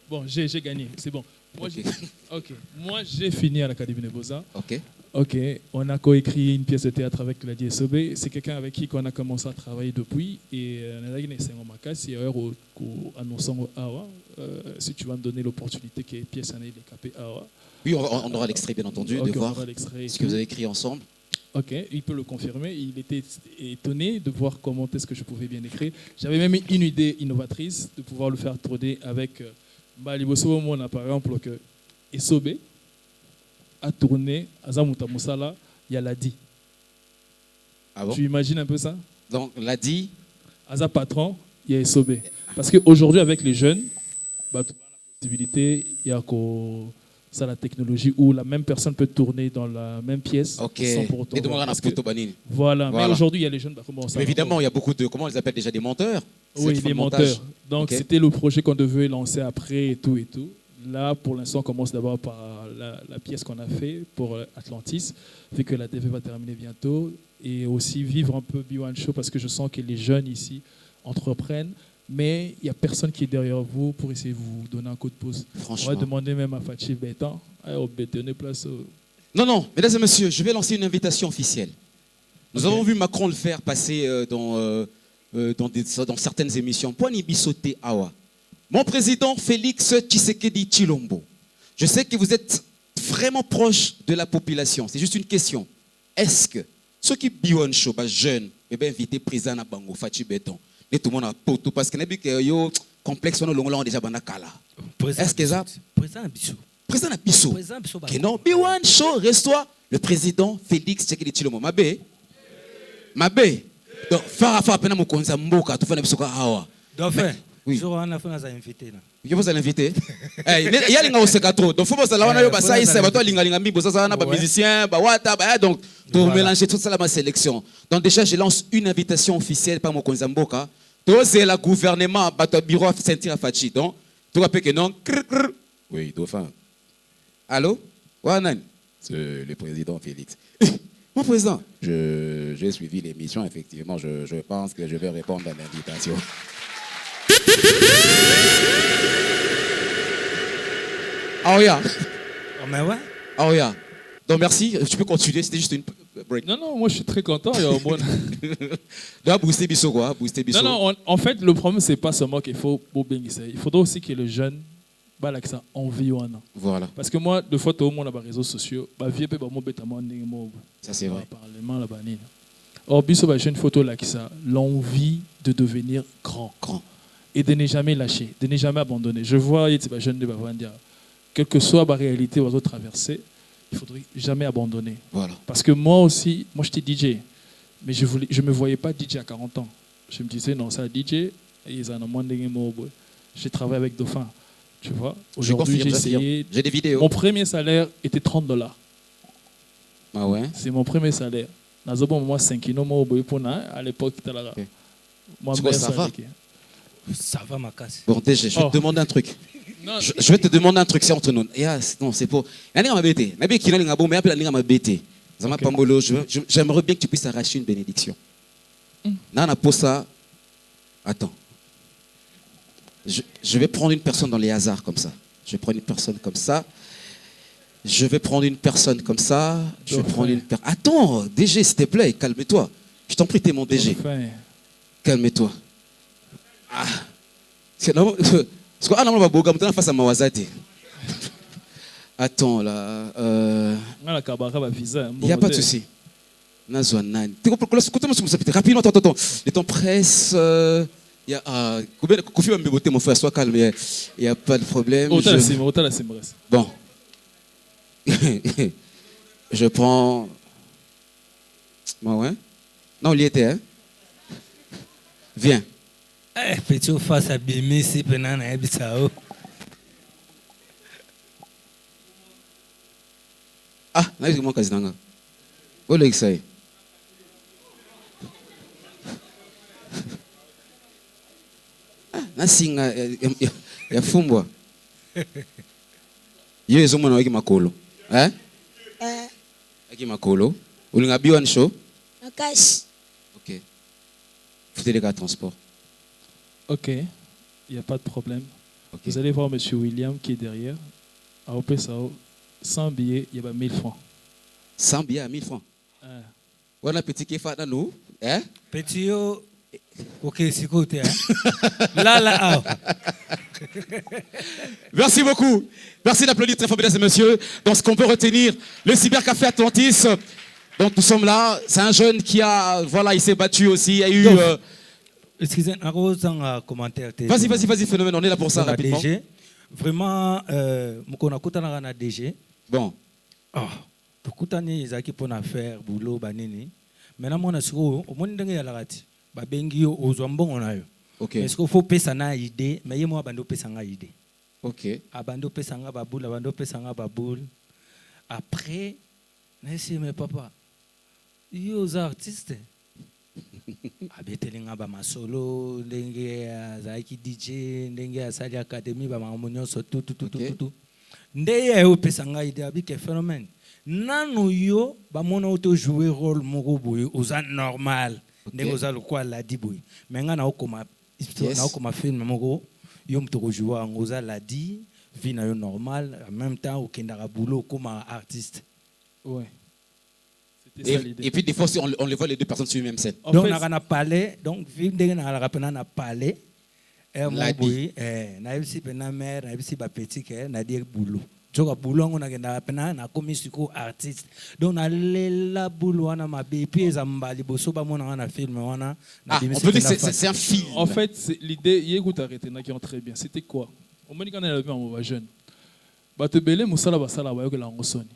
Bon, j'ai gagné, c'est bon. Moi, j'ai fini à l'Académie des Beaux-Arts. Ok. On a coécrit une pièce de théâtre avec la DSOB. C'est quelqu'un avec qui on a commencé à travailler depuis. Et si tu vas me donner l'opportunité que pièce en est capée. Oui, on aura l'extrait, bien entendu, de voir ce que vous avez écrit ensemble. Ok, il peut le confirmer. Il était étonné de voir comment est-ce que je pouvais bien écrire. J'avais même une idée innovatrice de pouvoir le faire tourner avec Baliboso Mona, par exemple, que Esobe a tourné Azamuta Moussala, il y a Ladi. Ah bon? Tu imagines un peu ça? Donc Ladi, Aza patron, il y a Esobe. Parce qu'aujourd'hui, avec les jeunes, tu as la possibilité, il y a ça, la technologie où la même personne peut tourner dans la même pièce sans pour autant. Voilà, mais aujourd'hui, il y a les jeunes. Mais évidemment, il y a beaucoup de, comment on les appelle déjà, des monteurs. Oui, des monteurs. Donc, c'était le projet qu'on devait lancer après et tout et tout. Là, pour l'instant, on commence d'abord par la pièce qu'on a fait pour Atlantis, vu que la TV va terminer bientôt. Et aussi vivre un peu B1 Show parce que je sens que les jeunes ici entreprennent. Mais il n'y a personne qui est derrière vous pour essayer de vous donner un coup de pouce. Franchement. On va demander même à Fatih Bétan. Place. Non, mesdames et messieurs, je vais lancer une invitation officielle. Nous avons vu Macron le faire passer dans certaines émissions. Poani Bissoté Awa. Mon président Félix Tshisekedi Tshilombo, je sais que vous êtes vraiment proche de la population. C'est juste une question. Est-ce que ceux qui biwan show, jeunes, invité président à Bango, Fatih Bétan, et tout le monde a potu parce que le complexe on a déjà banakala. Est-ce que ça président Bissou que non B1 Show reçoit le président Félix Tshisekedi Tshilombo Mabé donc fara pena mokonza mboka tu fana bisoka awa dauphin oui je on a fait un invité là je vous invité il y a linga oseka trop donc faut pas la wana yo basai c'est bato linga mbi bosa na ba musicien ba wata ba donc pour mélanger toute ça la sélection. Donc déjà je lance une invitation officielle par mokonza mboka. C'est le gouvernement, le bureau à sentir à Fatih. Donc, tu rappelles que non. Oui, dauphin. Allô? C'est le président Félix. Mon président, j'ai suivi l'émission, effectivement. Je pense que je vais répondre à l'invitation. Ah oui, Oh, mais ouais. ah oui. Donc merci, tu peux continuer, c'était juste une break. Non, non, moi je suis très content. Il y a au moins... Donc booster Bissot quoi, booster Bissot. Non, non, en fait, le problème, c'est pas seulement qu'il faut bien essayer. Il faudra aussi que le jeune bah, que ça envie ou non. Voilà. Parce que moi, deux fois, tout le monde a des réseaux sociaux. Bah, vieux peu, bah, moi, bêtement, ça c'est vrai. Parlement, là, banine. Or, Bissot, bah, j'ai une photo là qui ça, l'envie de devenir grand. Et de ne jamais lâcher, de ne jamais abandonner. Je vois, il y a des jeunes de dire, quelle que soit la réalité ou autres traversées, il ne faudrait jamais abandonner. Voilà. Parce que moi aussi, moi j'étais DJ, mais je ne me voyais pas DJ à 40 ans. Je me disais, non, ça DJ, et ils en ont moins de j'ai travaillé avec Dauphin, tu vois. Aujourd'hui, j'ai essayé. J'ai des vidéos. Mon premier salaire était $30. Ah ouais? C'est mon premier salaire. Moi, 5 kg, à l'époque, moi, ça va? Ça va, ma casse. Bon, déjà, je vais te demander un truc. Non, je vais te demander un truc, c'est entre nous. Non, c'est pour. J'aimerais bien que tu puisses arracher une bénédiction. Nana pour ça. Attends. Je vais prendre une personne dans les hasards comme ça. Je vais prendre une personne comme ça. Je vais prendre une personne comme ça. Je vais prendre une personne. Attends, DG, s'il te plaît, calme-toi. Je t'en prie, t'es mon DG. Calme-toi. Ah. Attends là. Il n'y a pas de souci. Rapidement, attends. Les temps presse. Il y a. Kofi va me botter, mon frère, sois calme. Il n'y a pas de problème. Bon. Je prends. Bon, ouais. Non, il y était, hein. Viens. Eh, petit face à Bimi, si penana et bisao. Ah, là, il manque à Zinanga. Où est-ce que ça est? Ah, Nasinga, il y a Fumbo. Il y a Zomano avec Makolo. Hein? Avec Makolo. Ou l'on a bien show? Ok. Foutez les gars, transport. Ok, il n'y a pas de problème. Okay. Vous allez voir M. William qui est derrière. À Opesao, 100 billets, il y a 1000 francs. 100 billets à 1000 francs. On a petit qui fait dans nous. Hein? Petit yo. Ok, c'est côté. Là. Merci beaucoup. Merci d'applaudir très fort, mesdames et messieurs. Donc, ce qu'on peut retenir, le Cybercafé Atlantis. Donc, nous sommes là. C'est un jeune qui a, voilà, il s'est battu aussi. Il y a eu. Excusez-moi, un commentaire. Vas-y, Phénomène, on est là pour ça rapidement. DG. Vraiment, on a DG. Bon. Beaucoup de qui pour faire boulot, banini. Maintenant, on a ce au monde de la rati. Babengi aux ombons on a eu. Ok. Est-ce qu'il faut payer na idée, mais il y a moi abando payer na idée. Ok. Abando payer na baboul, abando payer na baboul. Après, n'est-ce mais papa, ils aux artistes. Abetelinga ba masolo ndenge zaiki DJ ndenge asali academy ba mamonyo so tout ndeye yo pesanga ide abike phénomène nanu yo ba mona auto jouer rôle moko boy oza normal ndenge oza lokwa la di boy menga na okoma na okoma film moko yo mtoko jouer ngoza la di vie na yo normal en même temps okenda ka boulot comme artiste. Ouais. Et puis des fois on les voit les deux personnes sur une même scène. Donc on a parlé, donc vu que on a parlé, moi boy, na yebisi pena mère, na yebisi ba petit que na dire boulot. Joka boulot on a genda pena na commis suko artiste. Donc na lela boulot wana mabe puis ezambali boso ba mona na film wana. On peut dire que c'est un film. En fait, l'idée yégout arrêté na qui ont très bien. C'était quoi? On m'a dit qu'on est on va jeune. Ba te belé musala basala ba yo que la ngosoni.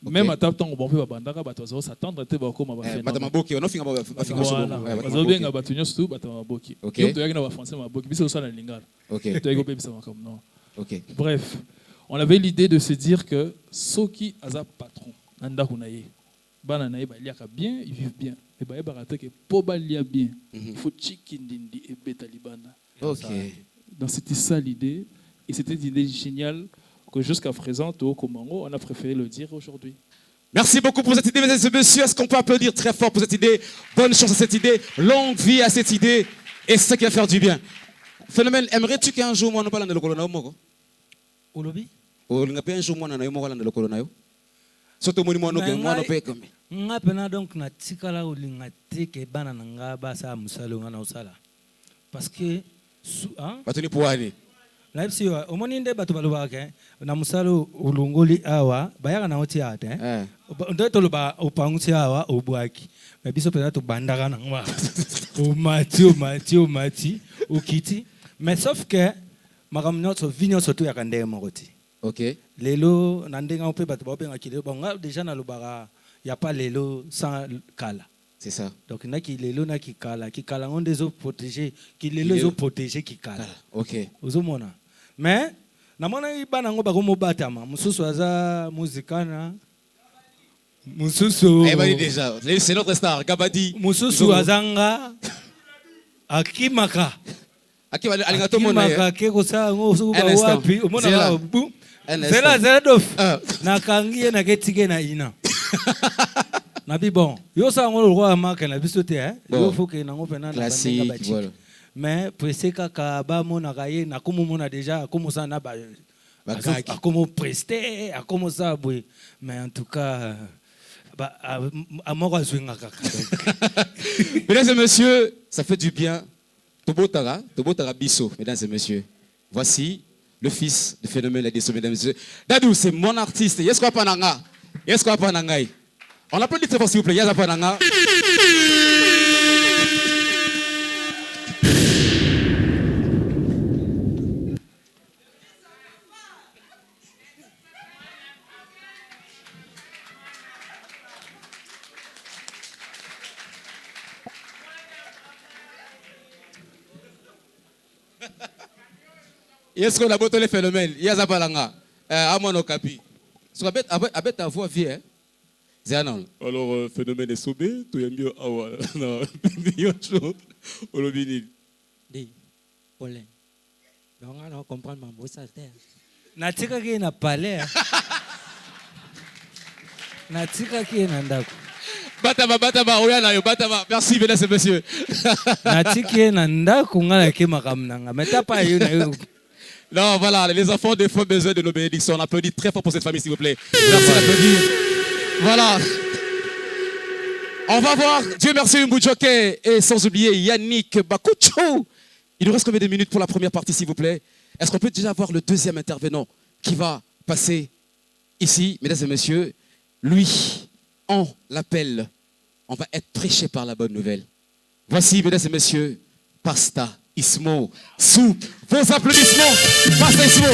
Même à table temps on peut bandaka bato zo s'attendre te ba ko ma ba faire batamaboki on finga ba finga so bazo benga bato nyosu batamaboki yo to yakina ba français maboki biso so na lingala OK to yako pebisa comme non. OK Bref, on avait l'idée de se dire que soki aza patron nanda kunaye bana naye ba liaka bien, ils vivent bien et ba barata que po ba lia bien il faut chikindindi et beta libana. OK. Donc c'était ça l'idée et c'était une idée géniale que jusqu'à présent, au Congo, on a préféré le dire aujourd'hui. Merci beaucoup pour cette idée, mesdames et messieurs. Est-ce qu'on peut applaudir très fort pour cette idée? Bonne chance à cette idée. Longue vie à cette idée. Et c'est ça qui va faire du bien. Phénomène, aimerais-tu qu'un jour, moi, nous parlions de l'Okolona Moko? Olobi? Ou un jour, moi, nous parlions de l'Okolona? Surtout, moi, nous parlions comme nga pena donc na tikala olinga teke bana nga basa musalo nga na osala parce que batuni pouani la ipsi omoni nde batu balobaka na musalo ulungoli awa bayaka na oti ate ndo toloba opanguti awa obwaki mais biso pena to bandaka na ngwa omati okiti mais sauf que makamno so vinyo so to yakande mokoti. OK lelo na ndenga ope batu babenga kile bonga déjà na lobaka il n'y a pas l'élo sans kala. C'est ça. Donc, il y a qui l'élo, il y a qui kala. Qui kala, on des autres protégés. Qui l'élo, ils ont protégé qui kala. OK. Vous avez mona. Mais, na mona iba nango ba komo batama. Mususu aza muzikana. Mususu. Eh ben déjà, c'est notre star, Gabadi. Mususu azanga. Akimaka. Akimaka keko sa ngo ba wapi. Umona ba bu. Zela zedof. Na kangie na ketike na ina. Nabi bon, yo sa ngolo roi marque na bisote yo faut que nango pena na bandenga ba. Mais preseka ka ba mona kaye na komo mona déjà komo ça na ba komo prester komo ça boy. Mais en tout cas ba à moko zwinga kaka. Mesdames et messieurs, ça fait du bien. Tobotara biso, mesdames et messieurs. Voici le fils du phénomène des mesdames et messieurs. Dadou, c'est mon artiste. Yes quoi pananga? Yes quoi pananga? On applaudit très fort s'il vous plaît. Yes quoi pananga? Yes qu'on a beau les phénomènes. Yes quoi pananga? À mon okapi. So abet ta voix vie hein. Alors, phénomène est soubé, tu es mieux à voir. Non, au lobby. Dis, Olé. Donc, on va comprendre ma bosse à terre. Natika qui na palais. Natika qui na ndako. Batama, oyana yo, batama. Merci, mesdames et messieurs. Natika na ndako ngala ke makamnanga. Mais t'as pas eu na yo. Non, voilà, les enfants des fois besoin de nos bénédictions. On applaudit très fort pour cette famille, s'il vous plaît. Merci d'applaudir. Voilà. On va voir. Dieu merci, Mboujoke. Et sans oublier Yannick Bakouchou. Il nous reste combien de minutes pour la première partie, s'il vous plaît? Est-ce qu'on peut déjà voir le deuxième intervenant qui va passer ici, mesdames et messieurs? Lui, on l'appelle. On va être prêché par la bonne nouvelle. Voici, mesdames et messieurs, Pasta Ismo. Sous vos applaudissements, Pasta Ismo.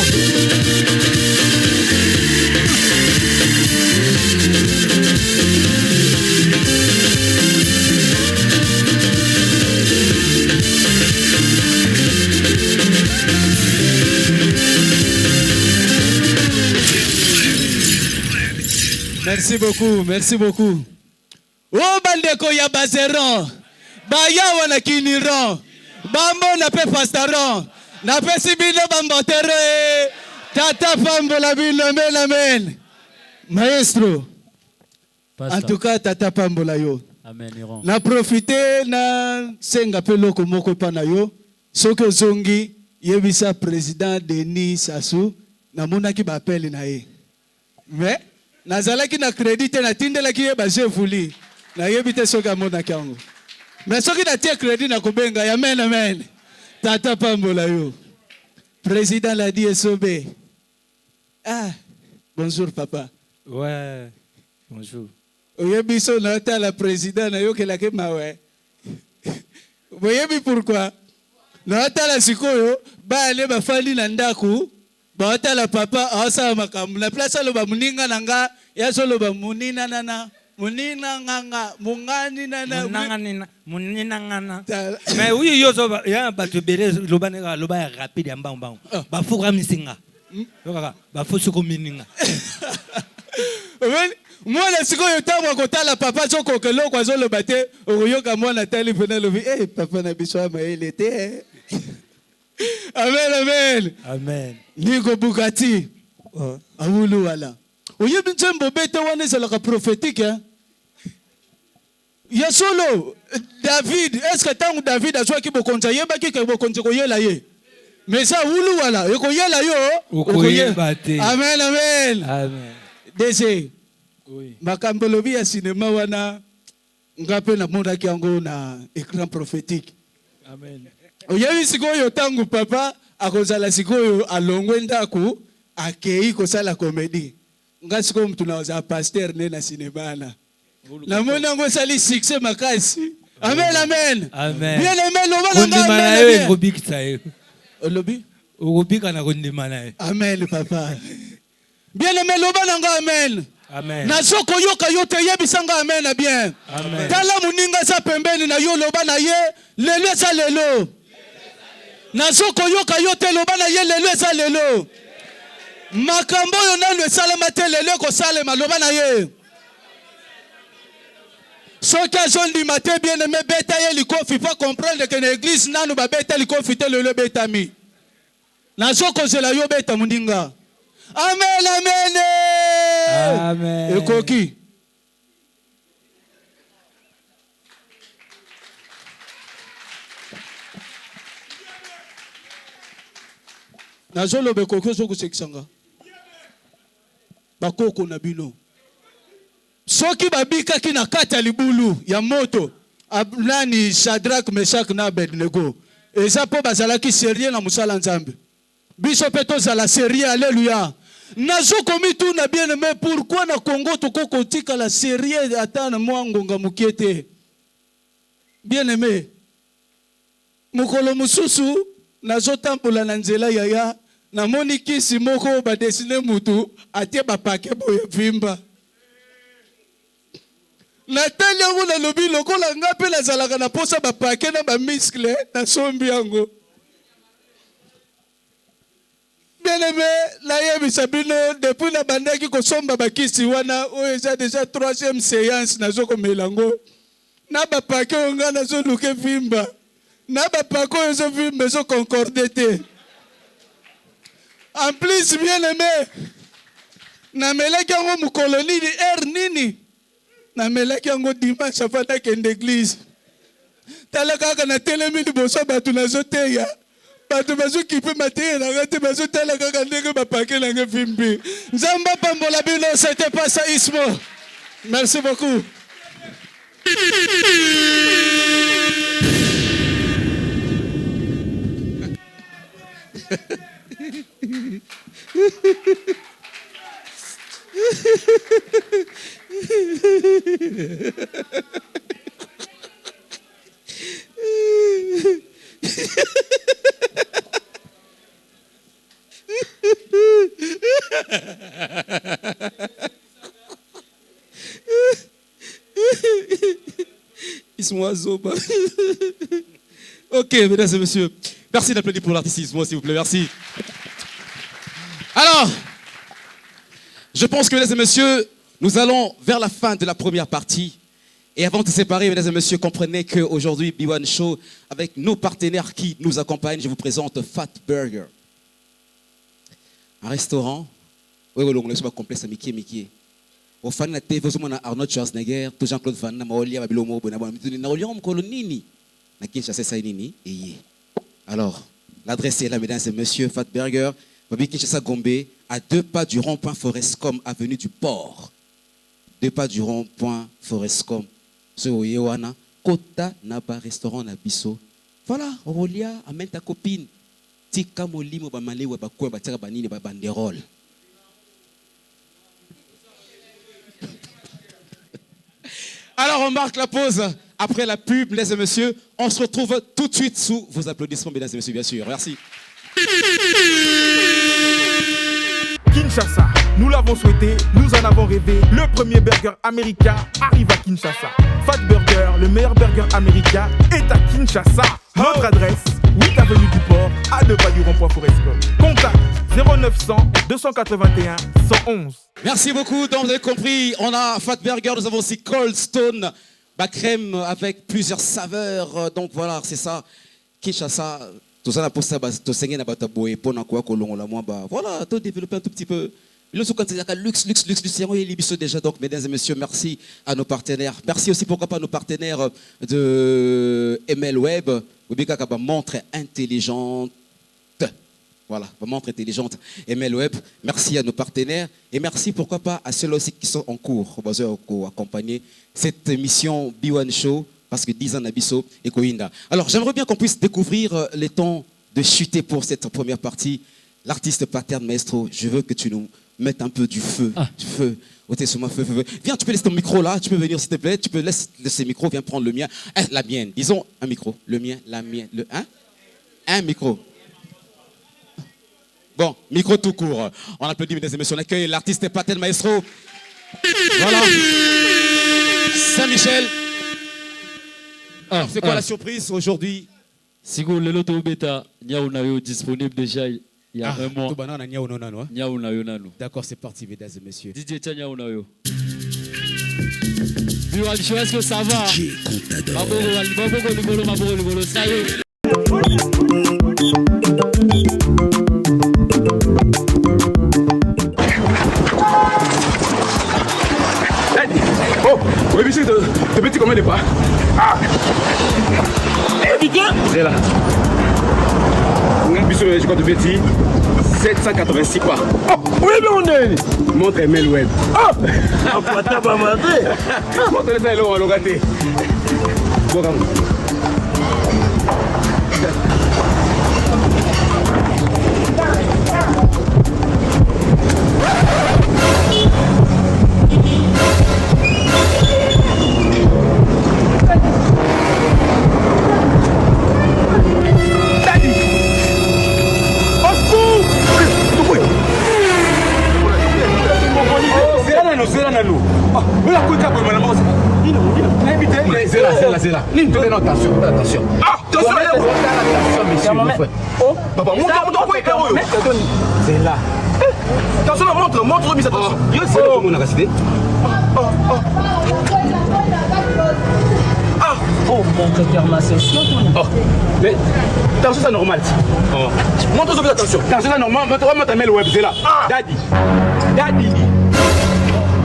Merci beaucoup, merci beaucoup. Oh bandeko ya bazeron, baya wana kiniron, bambo na pe pastaron, na pe sibino bambotere, tata pambola bino amen. Maestro, en tout cas tata pambola yo. Amen, Iran. Na profiter na senga pe loko moko pana yo, soko zongi yebisa président Denis Sassou na monaki ba appel na ye. Mais nazalaki na crédit na tindelaki ye ba jevuli na yebite soka mona kango mais soki na tie crédit na kobenga ya amen tata pambola yo président l'a dit SOB. Ah bonjour papa. Ouais bonjour. Oyebi so na ta la président na yo kela ke mawe. Oyebi pourquoi na ta la sikoyo ba ale ba fali na ndaku ba ta la papa asa makamu na place lo ba muninga nanga ya solo ba munina nana munina nganga mungani nana munina ngana mais oui yo so ya ba te bele lo ba nega lo ba rapide amba mbango ba fuka misinga yo kaka ba fusu ko mininga mwana sikoyo tamwa kotala papa soko kelo kwa zolo bate oyoka mwana tali pena lo vi papa na biso ama ele te. Amen, amen. Amen. Nico Bugatti. Awulu wala. oyebi nzembo beta wana ezalaka prophétique hein? Ya solo David, est-ce que tangu David azwaki bokonzi ayebaki ke bokonzi koyela ye? Mais ça wulu wala ekoyela yo okoyeba te. Amen, amen. Amen. Dese Oui. makambo lobi ya cinéma wana ngape na mondaki yango na écran prophétique. Amen. Oyebi sikoyo tangu papa akozala sikoyo alongwe ndako akei kosala comédie. Nga sikoyo mtu naoza pasteur ne na cinéma na. Na mona ngo sali succès makasi. Amen, amen. Amen. Bien aimé loba na Kondima na nga. yo ngobikisa yo. Lobi? Okobika na kondima na yo. Amen papa. Bien aimé loba na nga amen. Amen. Na soko yoka yo te yebisanga amen na bien. Amen. Tala muninga sa pembeni na yo loba na ye lelo sa lelo. Na soko yoka yo te loba na ye lelo sa lelo. Makambo yo nanu esalema te lelo ko salema loba na ye. Soki azondima te bien aimé beta ye likofi faut comprendre que l'église nanu ba beta likofi te lelo betami. Na soko zela yo beta muninga. Amen, amen. Amen. Ekoki. Nazoloba ekoki ozokusekisanga. Bakoko na bino. Soki babikaki na kati ya libulu ya moto, nani Shadrach, Meshach na Abednego. Eza po bazalaki sérieux na musala nzambe. Biso pe tozala sérieux, alléluia. Nazokomi tout na bien aimé, pourquoi na Congo toko tika la sérieux ata na mwangonga mukiete. Bien aimé. Mukolo mususu nazotambola na nzela yaya na moni kisi moko ba dessiner mutu atie ba paquet boye vimba. Natali yango na lobi lokola nga pe nazalaka na posa ba paquet na ba muscle na sombi yango. Bien-aimé, la yebisa bino depuis na bandaki ko somba bakisi wana oyo eza déjà 3e séance na zoko melango. Na ba paquet nga na zo luke vimba. Na ba paquet zo vimba zo concordé te. En plus bien-aimé, na melaki yango mukolo nini nini. Na melaki yango dimanche afata kende église. Tala kaka na telemi liboso batu nazo teya. Bato bazo kipe matériel na gate bazo tala kaka ndenge ba paquet na ngevimbi. Nzamba pambola bino, c'était pas ça Ismo. Merci beaucoup. Ismo Zoba. Ok, mesdames et messieurs, merci d'applaudir pour l'artiste Ismo, s'il vous plaît, merci. Alors, je pense que, mesdames et messieurs, nous allons vers la fin de la première partie. Et avant de se séparer, mesdames et messieurs, comprenez qu'aujourd'hui, B1 Show, avec nos partenaires qui nous accompagnent, je vous présente Fat Burger. Un restaurant. Oui, on est complexe à Mickey. Au fan de la TV, vous avez Arnold Schwarzenegger, tout Jean-Claude Van Damme, Maolia, Babilomo, Bonabon, Kolonini. Alors, l'adresse est là, mesdames et messieurs, Fat Burger, Babi Kinshasa Gombe, à 2 pas du rond-point Forescom, avenue du Port. 2 pas du rond-point Forescom. Ce Oyewana, Kota Naba restaurant Nabiso. Voilà, Aurelia, amène ta copine. Tika Molimo, Bamale, Wabakoué, Batera Banini, Babanderole. Alors, on marque la pause. Après la pub, mesdames et messieurs, on se retrouve tout de suite sous vos applaudissements, mesdames et messieurs, bien sûr. Merci. Kinshasa, nous l'avons souhaité, nous en avons rêvé. Le premier burger américain arrive à Kinshasa. Fat Burger, le meilleur burger américain, est à Kinshasa. Notre adresse, 8 avenue du Port, à 2 pas du rond-point Forescom. Contact 0900 281 111. Merci beaucoup. Donc vous avez compris, on a Fat Burger, nous avons aussi Cold Stone, la crème avec plusieurs saveurs. Donc voilà, c'est ça. Kinshasa, tout ça pour ça, tout ça pour voilà, tout développer un tout petit peu Déjà, donc, mesdames et messieurs, merci à nos partenaires. Merci aussi, pourquoi pas, à nos partenaires de ML Web. Montre intelligente. Voilà, montre intelligente. ML Web. Merci à nos partenaires. Et merci, pourquoi pas, à ceux-là aussi qui sont en cours, pour accompagner cette émission B1 Show, parce que 10 ans d'Abisso et Koinda. Alors, j'aimerais bien qu'on puisse découvrir les temps de chuter pour cette première partie. L'artiste Pattern Maestro, je veux que tu nous mettes un peu du feu. Du feu. Feu. Viens, tu peux laisser ton micro là, tu peux venir s'il te plaît, tu peux laisser le micro, viens prendre le mien. La mienne, disons un micro. Le mien, la mienne, un micro. Bon, micro tout court. On applaudit, mesdames et messieurs, on accueille l'artiste Pattern Maestro. Voilà. Saint-Michel. C'est quoi la surprise aujourd'hui? Sigo le loto beta Niaounayo disponible déjà il y a un mois. Niaounayo nano. D'accord, c'est parti, mesdames et messieurs. DJ Tia Niaounayo. Biwalcho, est-ce que ça va? Maboro, ça y est. Oh, oui, monsieur, de petit combien de pas? Ah! C'est là. Je compte petit 786 pas. Oh, oui, mais on est. Montre ML Web. Oh! Montre les salons, on l'a gâté. Bon, c'est là. Attention. Ah, attention, monsieur. Oh, papa, montre. C'est là. Attention, montre, mais attention. C'est là qu'on a resté. Oh, mon cœur, c'est mais attention, c'est normal. Montre-toi, attention. Attention, c'est normal. Montre ML Web, c'est là.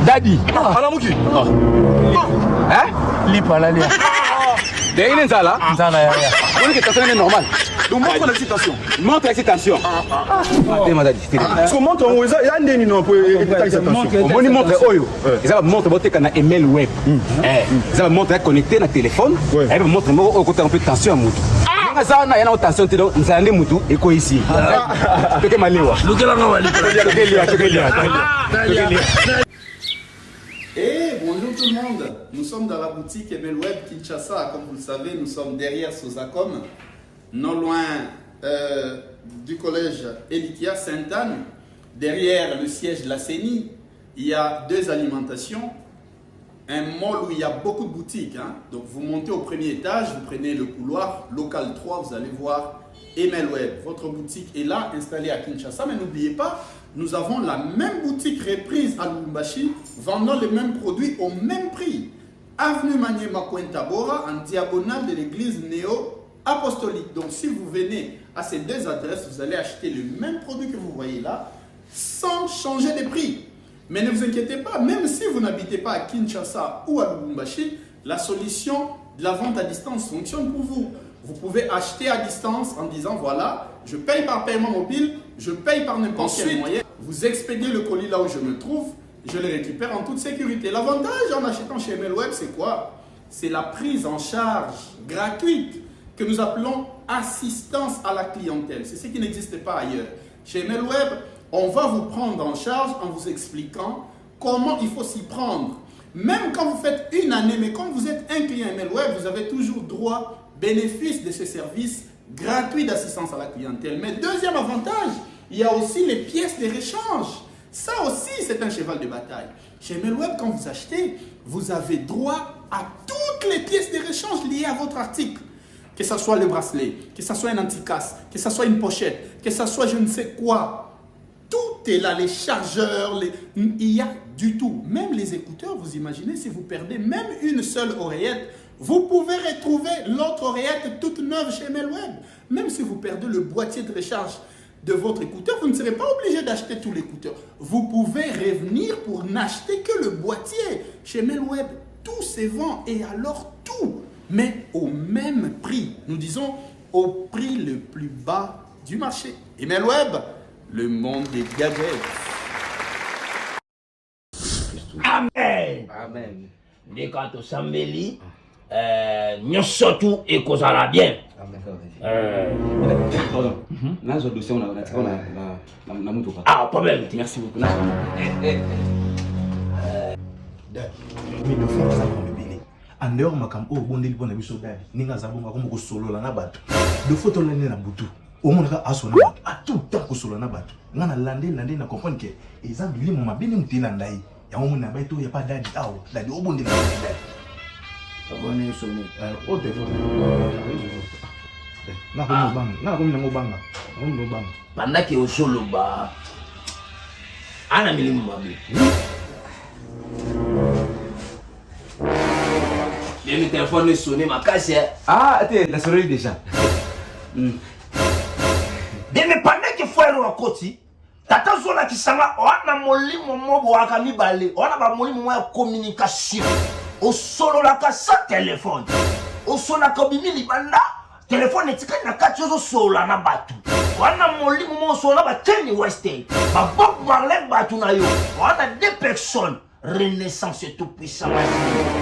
Daddy. Alors, Mouki. Hein? Lipalia. Derrière les là. On dit que attention est normal. Donc montre l'excitation. Montre l'excitation. Parce qu'on montre en il y a un déni non pour l'excitation. On montre Oyo. Ils va montre votre canal ML Web. Ils va montre connecté na téléphone. Elle va montre au côté un peu tension à Moutou. Ça na yana tension te donc nzande Moutou et quoi ici. Toke malewa. Et bonjour tout le monde, nous sommes dans la boutique ML Web Kinshasa, comme vous le savez, nous sommes derrière Sozacom, non loin du collège Elitia Sainte-Anne, derrière le siège de la CENI, il y a 2 alimentations, un mall où il y a beaucoup de boutiques, donc vous montez au premier étage, vous prenez le couloir, local 3, vous allez voir ML Web, votre boutique est là, installée à Kinshasa, mais n'oubliez pas, nous avons la même boutique reprise à Lubumbashi, vendant les mêmes produits au même prix. Avenue Maniema Tabora, en diagonale de l'église néo-apostolique. Donc si vous venez à ces 2 adresses, vous allez acheter le même produit que vous voyez là, sans changer de prix. Mais ne vous inquiétez pas, même si vous n'habitez pas à Kinshasa ou à Lubumbashi, la solution de la vente à distance fonctionne pour vous. Vous pouvez acheter à distance en disant voilà, je paye par paiement mobile, je paye par n'importe quel moyen. Vous expédiez le colis là où je me trouve, je le récupère en toute sécurité. L'avantage en achetant chez ML Web, c'est quoi? C'est la prise en charge gratuite que nous appelons assistance à la clientèle. C'est ce qui n'existe pas ailleurs. Chez ML Web, on va vous prendre en charge en vous expliquant comment il faut s'y prendre. Même quand vous faites une année, mais quand vous êtes un client ML Web, vous avez toujours droit bénéfice de ce service gratuit d'assistance à la clientèle. Mais deuxième avantage, il y a aussi les pièces de rechange. Ça aussi, c'est un cheval de bataille. Chez ML Web, quand vous achetez, vous avez droit à toutes les pièces de rechange liées à votre article. Que ce soit le bracelet, que ce soit un anti-casse, que ce soit une pochette, que ce soit je ne sais quoi. Tout est là, les chargeurs, il y a du tout. Même les écouteurs, vous imaginez, si vous perdez même une seule oreillette, vous pouvez retrouver l'autre oreillette toute neuve chez ML Web. Même si vous perdez le boîtier de recharge de votre écouteur, vous ne serez pas obligé d'acheter tout l'écouteur. Vous pouvez revenir pour n'acheter que le boîtier. Chez Melweb, tout se vend et alors tout, mais au même prix. Nous disons au prix le plus bas du marché. Et Melweb, le monde des gadgets. Amen. Amen. Dès quand on s'embellit, nous surtout et qu'on a bien. Pardon. Là, je dossier, on a ah, problème. Merci beaucoup. Mais le fond, ça va me bénir. En dehors, ma cam, oh, bon délire, bon avis, soda, ninga zabonga, comme au solo, la nabat. De photo, l'année na boutou. Au monde, à son nabat. À tout temps, qu'au solo nabat. Nana landé, na comprendre que, et ça, il m'a bien m'outé landai. Y'a un monde, il y a pas d'adi, ah, d'adi, au bon délire. Abonné, sonné. Oh, téléphone. Na comme nango banga. Nango banga. Pendant que au solo ba. Ana milimu babi. Bien le téléphone est sonné ma casse. Ah, attends, la sonnerie déjà. Bien mais pendant que frère wa koti, tata zona kisanga wana molimo mobo akami balé. Wana ba molimo ya communication. Au solo la kasa téléphone. Au solo la kabimi libanda. Téléphone etika na kati zo sola na batu. Wana molimo mo sola ba Kenny West. Ba Bob Marley batu na yo. Wana deux personnes. Renaissance tout puissant.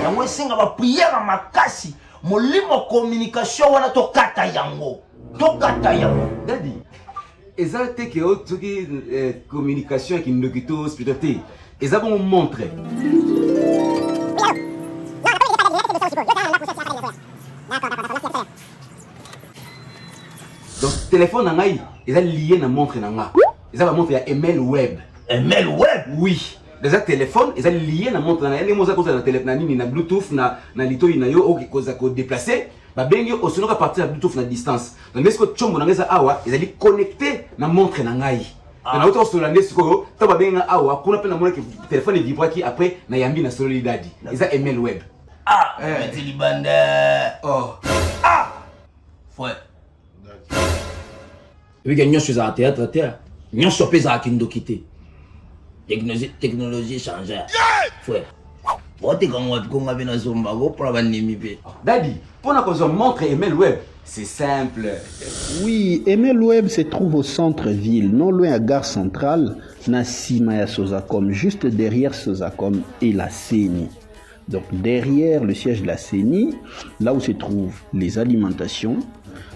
Yango singa ba prière makasi. Molimo communication wana to kata yango. To kata yango. Daddy. Eza te ke autre communication qui nous quito spiritualité. Eza bon montre. Donc téléphone nangai, ils ont lié na montre nanga. Ils ont montre ya Melweb. Melweb? Oui. Déjà téléphone, ils ont lié na montre nanga. Les mots ça cause na téléphone nini na Bluetooth na lito ina yo o cause ko déplacer. Ba bengi o sono ka partir na Bluetooth na distance. Donc est-ce que chombo nanga za awa, ils ont connecté na montre nangai. Na auto sur la nesiko, to ba benga awa, kuna pe na mona que téléphone est vibre qui après na yambi na solo dadi. Ils ont Melweb. Ah, mais libande. Oh. Ah. Ouais. Oui, que nous sommes à théâtre, nous sommes à Kindokité. Technologie change. Frère. Daddy, pour la montre Melweb, c'est simple. Oui, Melweb se trouve au centre-ville, non loin à Gare Centrale, na Simaya Sozacom, juste derrière Sozacom et la CENI. Donc derrière le siège de la CENI, là où se trouvent les alimentations,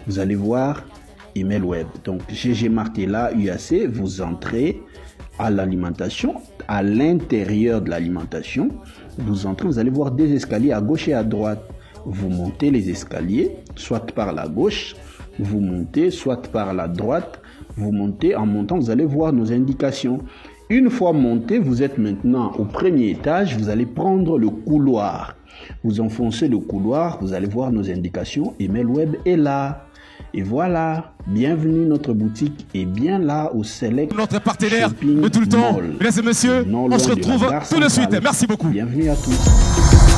vous allez voir Melweb. Donc GG Martella UAC, vous entrez à l'alimentation, à l'intérieur de l'alimentation, vous entrez, vous allez voir des escaliers à gauche et à droite. Vous montez les escaliers, soit par la gauche, vous montez, soit par la droite, vous montez, en montant, vous allez voir nos indications. Une fois monté, vous êtes maintenant au premier étage, vous allez prendre le couloir. Vous enfoncez le couloir, vous allez voir nos indications et Melweb est là. Et voilà, bienvenue notre boutique est bien là au Select. Notre partenaire de tout le temps. Mesdames et messieurs, on se retrouve tout de suite. Merci beaucoup. Bienvenue à tous.